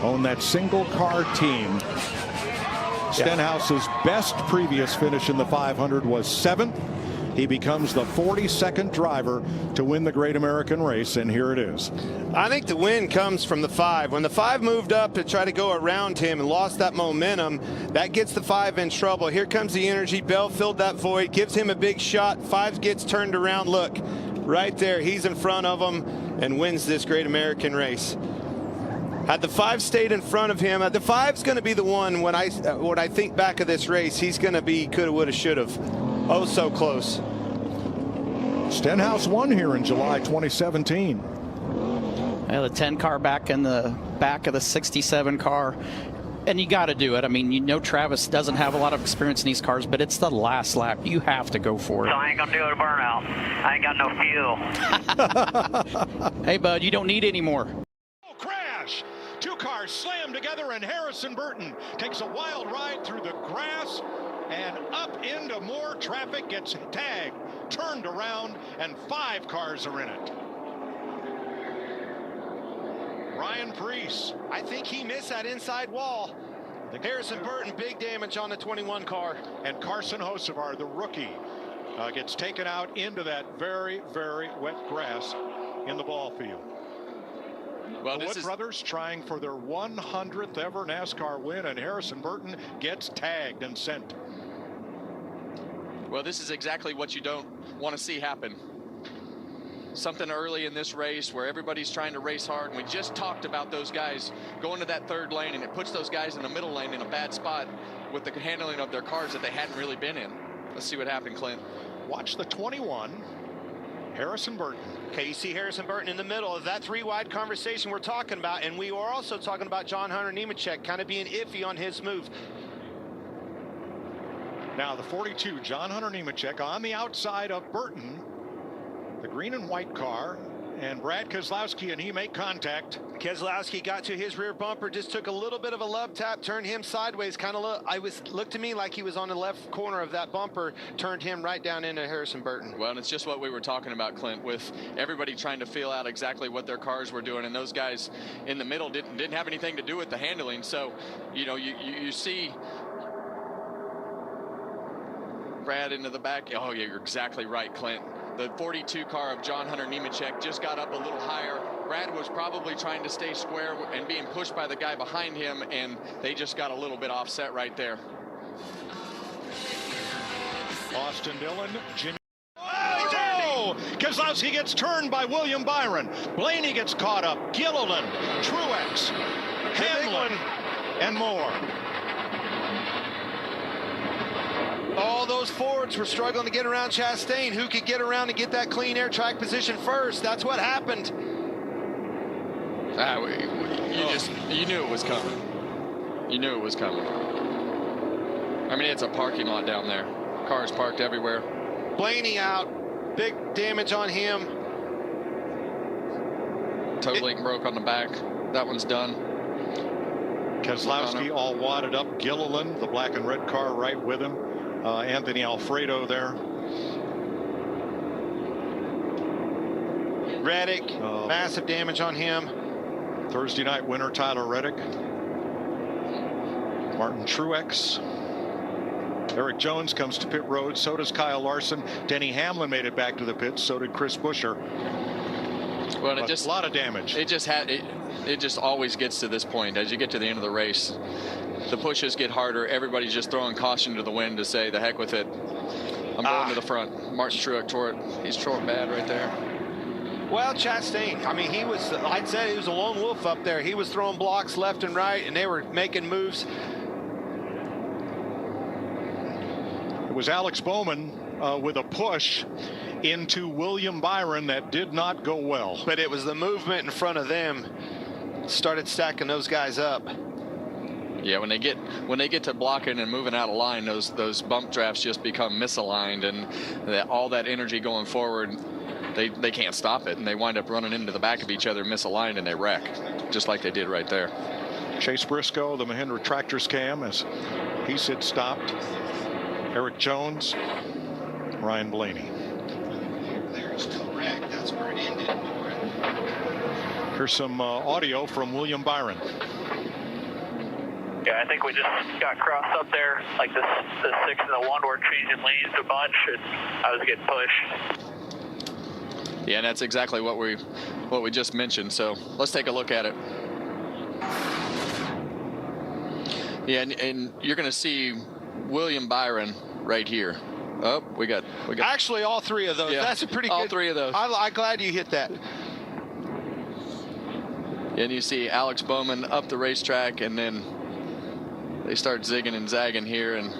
own that single car team. Stenhouse's best previous finish in the 500 was 7th. He becomes the 42nd driver to win the Great American Race, and here it is. I think the win comes from the 5. When the 5 moved up to try to go around him and lost that momentum, that gets the 5 in trouble. Here comes the energy. Bell filled that void, gives him a big shot. 5 gets turned around. Look, right there, he's in front of him and wins this Great American Race. Had the 5 stayed in front of him, the 5's going to be the one when I think back of this race, he's going to be coulda, woulda, shoulda. Oh, so close. Stenhouse won here in July 2017. Yeah, the 10 car back in the back of the 67 car. And you got to do it. I mean, you know Travis doesn't have a lot of experience in these cars, but it's the last lap. You have to go for it. So I ain't going to do a burnout. I ain't got no fuel. Hey, bud, you don't need any more. Crash! Two cars slam together, and Harrison Burton takes a wild ride through the grass and up into more traffic, gets tagged, turned around, and 5 cars are in it. Ryan Preece. I think he missed that inside wall. Harrison Burton, big damage on the 21 car. And Carson Hocevar, the rookie, gets taken out into that very, very wet grass in the ball field. The Wood brothers trying for their 100th ever NASCAR win, and Harrison Burton gets tagged and sent. Well, this is exactly what you don't want to see happen. Something early in this race where everybody's trying to race hard, and we just talked about those guys going to that third lane, and it puts those guys in the middle lane in a bad spot with the handling of their cars that they hadn't really been in. Let's see what happened, Clint. Watch the 21, Harrison Burton. Okay, you see Harrison Burton in the middle of that three-wide conversation we're talking about, and we were also talking about John Hunter Nemechek kind of being iffy on his move. Now the 42, John Hunter Nemechek on the outside of Burton, the green and white car, and Brad Keselowski and he make contact. Keselowski got to his rear bumper, just took a little bit of a love tap, turned him sideways, kind of looked to me like he was on the left corner of that bumper, turned him right down into Harrison Burton. Well, and it's just what we were talking about, Clint, with everybody trying to feel out exactly what their cars were doing, and those guys in the middle didn't have anything to do with the handling. So, you know, you see Brad into the back. Oh, yeah, you're exactly right, Clint. The 42 car of John Hunter Nemechek just got up a little higher. Brad was probably trying to stay square and being pushed by the guy behind him, and they just got a little bit offset right there. Austin Dillon, Jimmy. Oh! Keselowski gets turned by William Byron. Blaney gets caught up. Gilliland, Truex, Hamlin, and more. All those Fords were struggling to get around Chastain. Who could get around and get that clean air track position first? That's what happened. You knew it was coming. You knew it was coming. I mean, it's a parking lot down there. Cars parked everywhere. Blaney out. Big damage on him. Toe link broke on the back. That one's done. Keselowski all wadded up. Gilliland, the black and red car, right with him. Anthony Alfredo there. Reddick, massive damage on him. Thursday night winner Tyler Reddick. Martin Truex. Eric Jones comes to pit road. So does Kyle Larson. Denny Hamlin made it back to the pits. So did Chris Buescher. Well, a lot of damage. It just always gets to this point as you get to the end of the race. The pushes get harder. Everybody's just throwing caution to the wind to say, the heck with it. I'm going to the front. Martin Truex tore it. He's tore it bad right there. Well, Chastain, I mean, I'd say he was a lone wolf up there. He was throwing blocks left and right, and they were making moves. It was Alex Bowman with a push into William Byron that did not go well. But it was the movement in front of them started stacking those guys up. Yeah, when they get to blocking and moving out of line, those bump drafts just become misaligned, and all that energy going forward, they can't stop it, and they wind up running into the back of each other, misaligned, and they wreck, just like they did right there. Chase Briscoe, the Mahindra tractor's cam, as he sits stopped. Eric Jones, Ryan Blaney. There's correct. That's where it ended. Here's some audio from William Byron. Yeah, I think we just got crossed up there, like the 6 and the 1 were changing lanes a bunch, and I was getting pushed. Yeah, and that's exactly what we just mentioned. So let's take a look at it. Yeah, and you're going to see William Byron right here. Oh, we got. Actually, all three of those. Yeah, that's a pretty all good. All three of those. I'm glad you hit that. And you see Alex Bowman up the racetrack, and then they start zigging and zagging here. And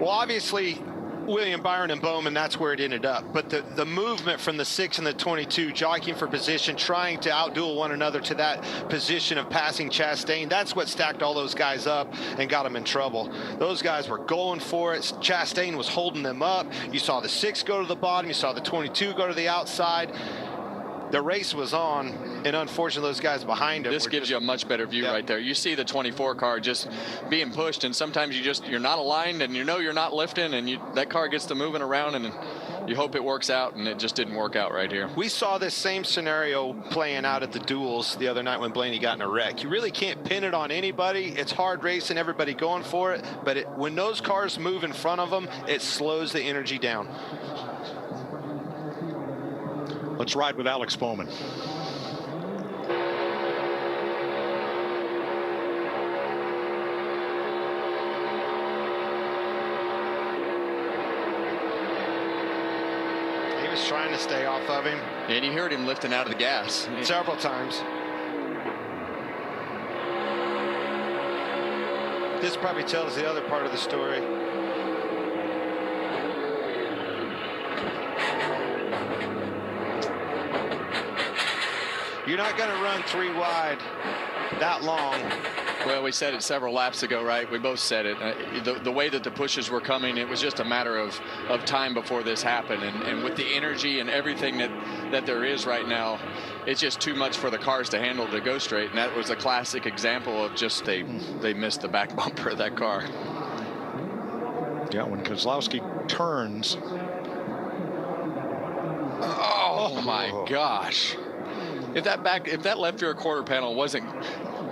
well, obviously, William Byron and Bowman, that's where it ended up. But the movement from the 6 and the 22, jockeying for position, trying to outduel one another to that position of passing Chastain, that's what stacked all those guys up and got them in trouble. Those guys were going for it. Chastain was holding them up. You saw the 6 go to the bottom. You saw the 22 go to the outside. The race was on, and unfortunately those guys behind him. This gives you a much better view right there. You see the 24 car just being pushed, and sometimes you're not aligned, and you know you're not lifting, and that car gets to moving around, and you hope it works out, and it just didn't work out right here. We saw this same scenario playing out at the duels the other night when Blaney got in a wreck. You really can't pin it on anybody. It's hard racing, everybody going for it, but when those cars move in front of them, it slows the energy down. Let's ride with Alex Bowman. He was trying to stay off of him. And you heard him lifting out of the gas. Several times. This probably tells the other part of the story. You're not going to run 3 wide that long. Well, we said it several laps ago, right? We both said it. The way that the pushes were coming, it was just a matter of time before this happened. And with the energy and everything that there is right now, it's just too much for the cars to handle to go straight. And that was a classic example of just they missed the back bumper of that car. Yeah, when Kozlowski turns. Oh my gosh. If that left rear quarter panel wasn't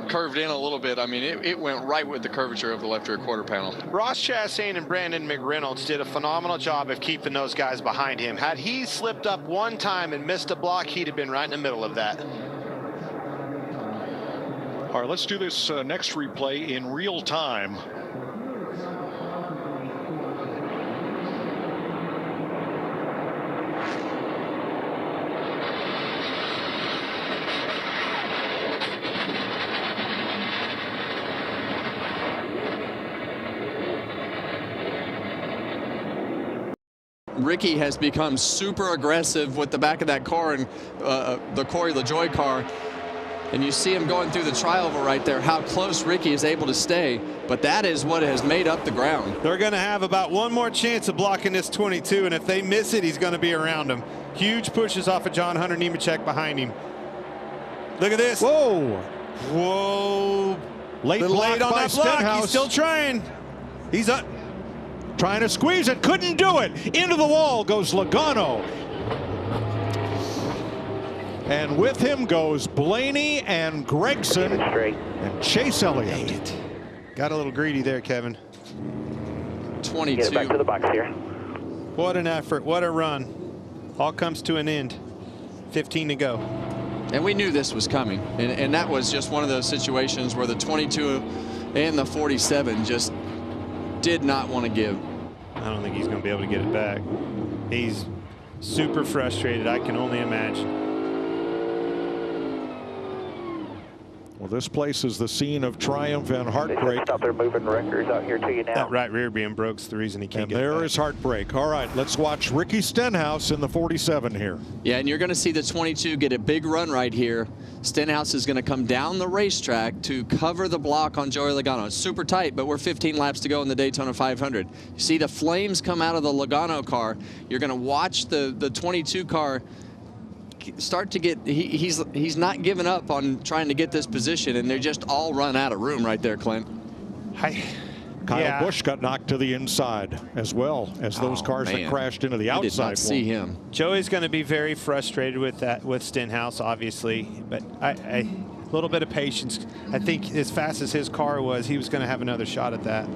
curved in a little bit, I mean, it went right with the curvature of the left rear quarter panel. Ross Chastain and Brandon McReynolds did a phenomenal job of keeping those guys behind him. Had he slipped up one time and missed a block, he'd have been right in the middle of that. All right, let's do this next replay in real time. Ricky has become super aggressive with the back of that car and the Corey LaJoie car. And you see him going through the trioval right there, how close Ricky is able to stay. But that is what has made up the ground. They're going to have about one more chance of blocking this 22, and if they miss it, he's going to be around him. Huge pushes off of John Hunter Nemechek behind him. Look at this. Whoa. Whoa. Late on that block. He's still trying. He's up. Trying to squeeze it, couldn't do it. Into the wall goes Logano. And with him goes Blaney and Gregson and Chase Elliott. Got a little greedy there, Kevin. 22. Get it back to the box here. What an effort. What a run. All comes to an end. 15 to go. And we knew this was coming. And that was just one of those situations where the 22 and the 47 just did not want to give. I don't think he's going to be able to get it back. He's super frustrated. I can only imagine. Well, this place is the scene of triumph and heartbreak. Stop there moving records out here to you now. That right rear being broke's the reason he can't get it back. And there is heartbreak. All right, let's watch Ricky Stenhouse in the 47 here. Yeah, and you're going to see the 22 get a big run right here. Stenhouse is going to come down the racetrack to cover the block on Joey Logano. It's super tight, but we're 15 laps to go in the Daytona 500. You see the flames come out of the Logano car. You're going to watch the 22 car start to get, he's not giving up on trying to get this position, and they just all run out of room right there, Clint. Kyle Busch got knocked to the inside as well as those cars that crashed into the outside. Did not see him. Joey's going to be very frustrated with that, with Stenhouse, obviously, but a little bit of patience. I think as fast as his car was, he was going to have another shot at that.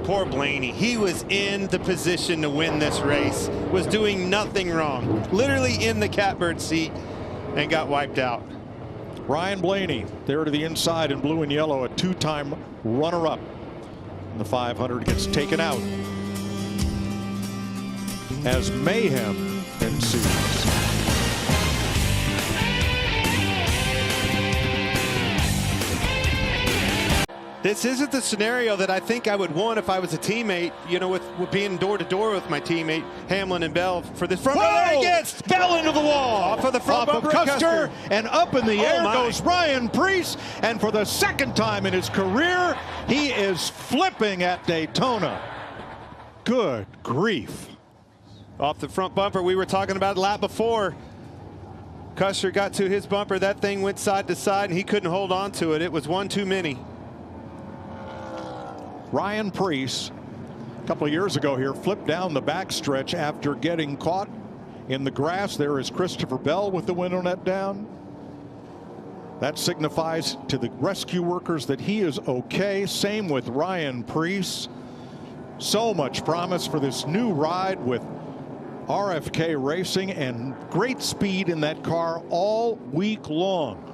Poor Blaney. He was in the position to win this race, was doing nothing wrong, literally in the catbird seat, and got wiped out. Ryan Blaney there to the inside in blue and yellow, a two-time runner-up. The 500 gets taken out as mayhem ensues. This isn't the scenario that I think I would want if I was a teammate, you know, with being door-to-door with my teammate, Hamlin and Bell, for this front. Whoa! He gets Bell into the wall. Off of the front bumper, Custer, and up in the air goes Ryan Preece. And for the second time in his career, he is flipping at Daytona. Good grief. Off the front bumper, we were talking about a lap before. Custer got to his bumper. That thing went side to side, and he couldn't hold on to it. It was one too many. Ryan Preece, a couple of years ago here, flipped down the backstretch after getting caught in the grass. There is Christopher Bell with the window net down. That signifies to the rescue workers that he is okay. Same with Ryan Preece. So much promise for this new ride with RFK Racing, and great speed in that car all week long.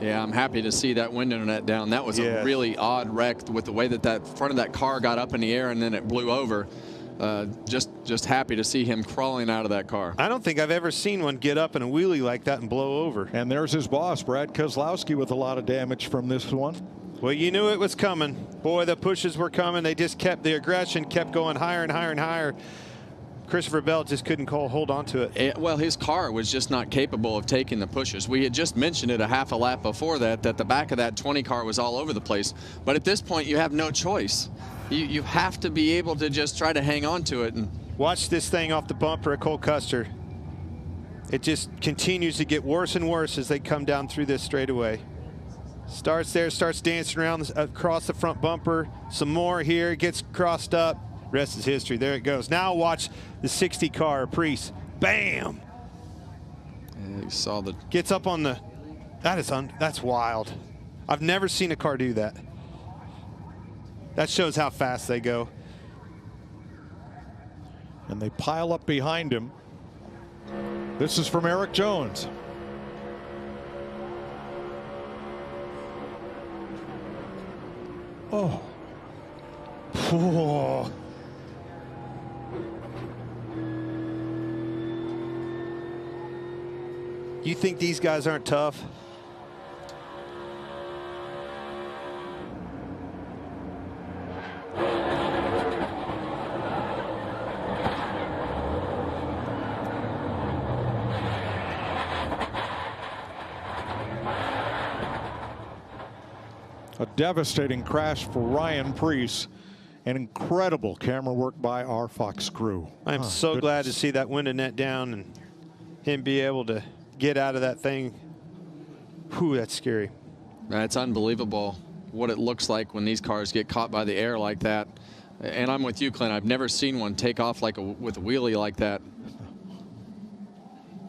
Yeah, I'm happy to see that window net down. That was a really odd wreck with the way that front of that car got up in the air and then it blew over. Just happy to see him crawling out of that car. I don't think I've ever seen one get up in a wheelie like that and blow over. And there's his boss, Brad Kozlowski, with a lot of damage from this one. Well, you knew it was coming. Boy, the pushes were coming. They just kept, the aggression kept going higher and higher and higher. Christopher Bell just couldn't hold on to it. Well, his car was just not capable of taking the pushes. We had just mentioned it a half a lap before that the back of that 20 car was all over the place. But at this point, you have no choice. You have to be able to just try to hang on to it. And watch this thing off the bumper at Cole Custer. It just continues to get worse and worse as they come down through this straightaway. Starts there, starts dancing around across the front bumper. Some more here, gets crossed up. Rest is history. There it goes. Now watch the 60 car, Preece. Bam! Yeah, you saw the... Gets up on the... That's wild. I've never seen a car do that. That shows how fast they go. And they pile up behind him. This is from Eric Jones. Oh. Whoa. You think these guys aren't tough? A devastating crash for Ryan Preece. An incredible camera work by our Fox crew. I'm so glad to see that window net down and him be able to get out of that thing. Whew, that's scary. It's unbelievable what it looks like when these cars get caught by the air like that. And I'm with you, Clint. I've never seen one take off with a wheelie like that.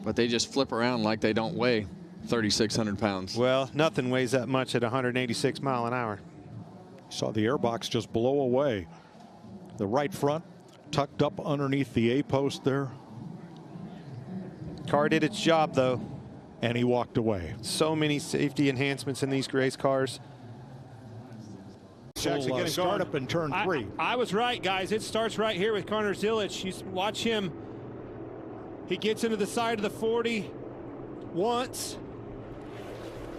But they just flip around like they don't weigh 3,600 pounds. Well, nothing weighs that much at 186 mile an hour. Saw the airbox just blow away. The right front tucked up underneath the A-post there. Car did its job, though. And he walked away. So many safety enhancements in these race cars. Full, start up in turn 3. I was right, guys. It starts right here with Connor Zilic. You watch him. He gets into the side of the 40 once.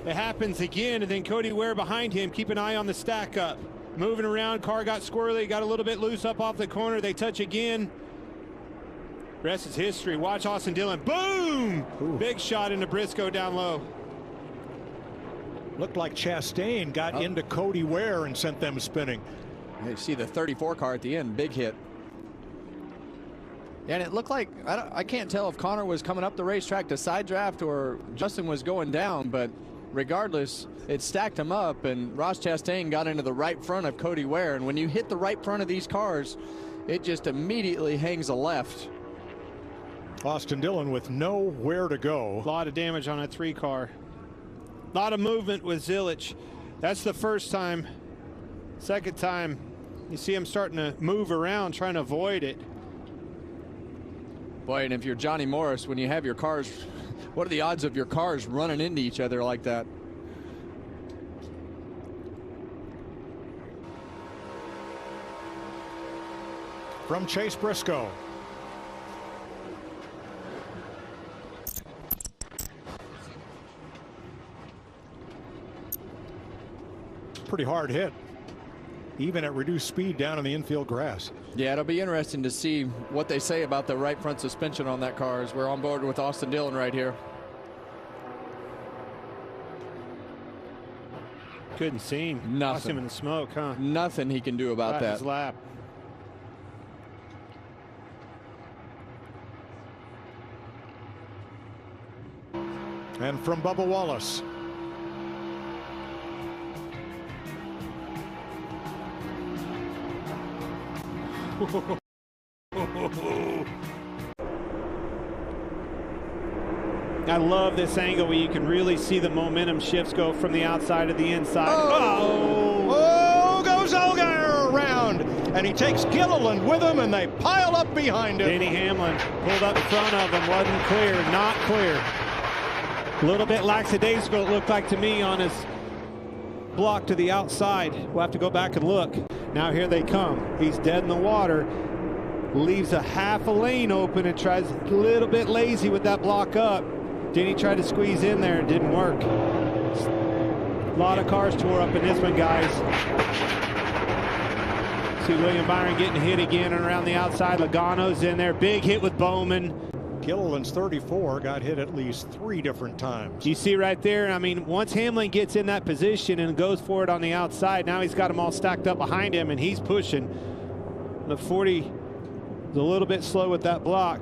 It happens again, and then Cody Ware behind him. Keep an eye on the stack up. Moving around, car got squirrely, got a little bit loose up off the corner. They touch again. Rest is history. Watch Austin Dillon. Boom! Ooh. Big shot into Briscoe down low. Looked like Chastain got into Cody Ware and sent them spinning. You see the 34 car at the end, big hit. And it looked like, I can't tell if Connor was coming up the racetrack to side draft or Justin was going down, but regardless, it stacked him up, and Ross Chastain got into the right front of Cody Ware. And when you hit the right front of these cars, it just immediately hangs a left. Austin Dillon with nowhere to go. A lot of damage on that 3 car. A lot of movement with Zilic. That's the first time. Second time, you see him starting to move around, trying to avoid it. Boy, and if you're Johnny Morris, when you have your cars, what are the odds of your cars running into each other like that? From Chase Briscoe. Pretty hard hit, even at reduced speed down in the infield grass. Yeah, it'll be interesting to see what they say about the right front suspension on that car as we're on board with Austin Dillon right here. Couldn't see him. Nothing. Lost him in the smoke, huh? Nothing he can do about that. His lap. And from Bubba Wallace. I love this angle where you can really see the momentum shifts go from the outside to the inside. Oh, goes Allgaier around, and he takes Gilliland with him, and they pile up behind him. Denny Hamlin pulled up in front of him, wasn't clear, not clear. A little bit lackadaisical, it looked like to me, on his block to the outside. We'll have to go back and look. Now here they come. He's dead in the water. Leaves a half a lane open and tries a little bit lazy with that block up. Denny tried to squeeze in there, it didn't work. A lot of cars tore up in this one, guys. See William Byron getting hit again and around the outside. Logano's in there, big hit with Bowman. Gilliland's 34 got hit at least 3 different times. You see right there, I mean, once Hamlin gets in that position and goes for it on the outside, now he's got them all stacked up behind him and he's pushing. The 40 is a little bit slow with that block.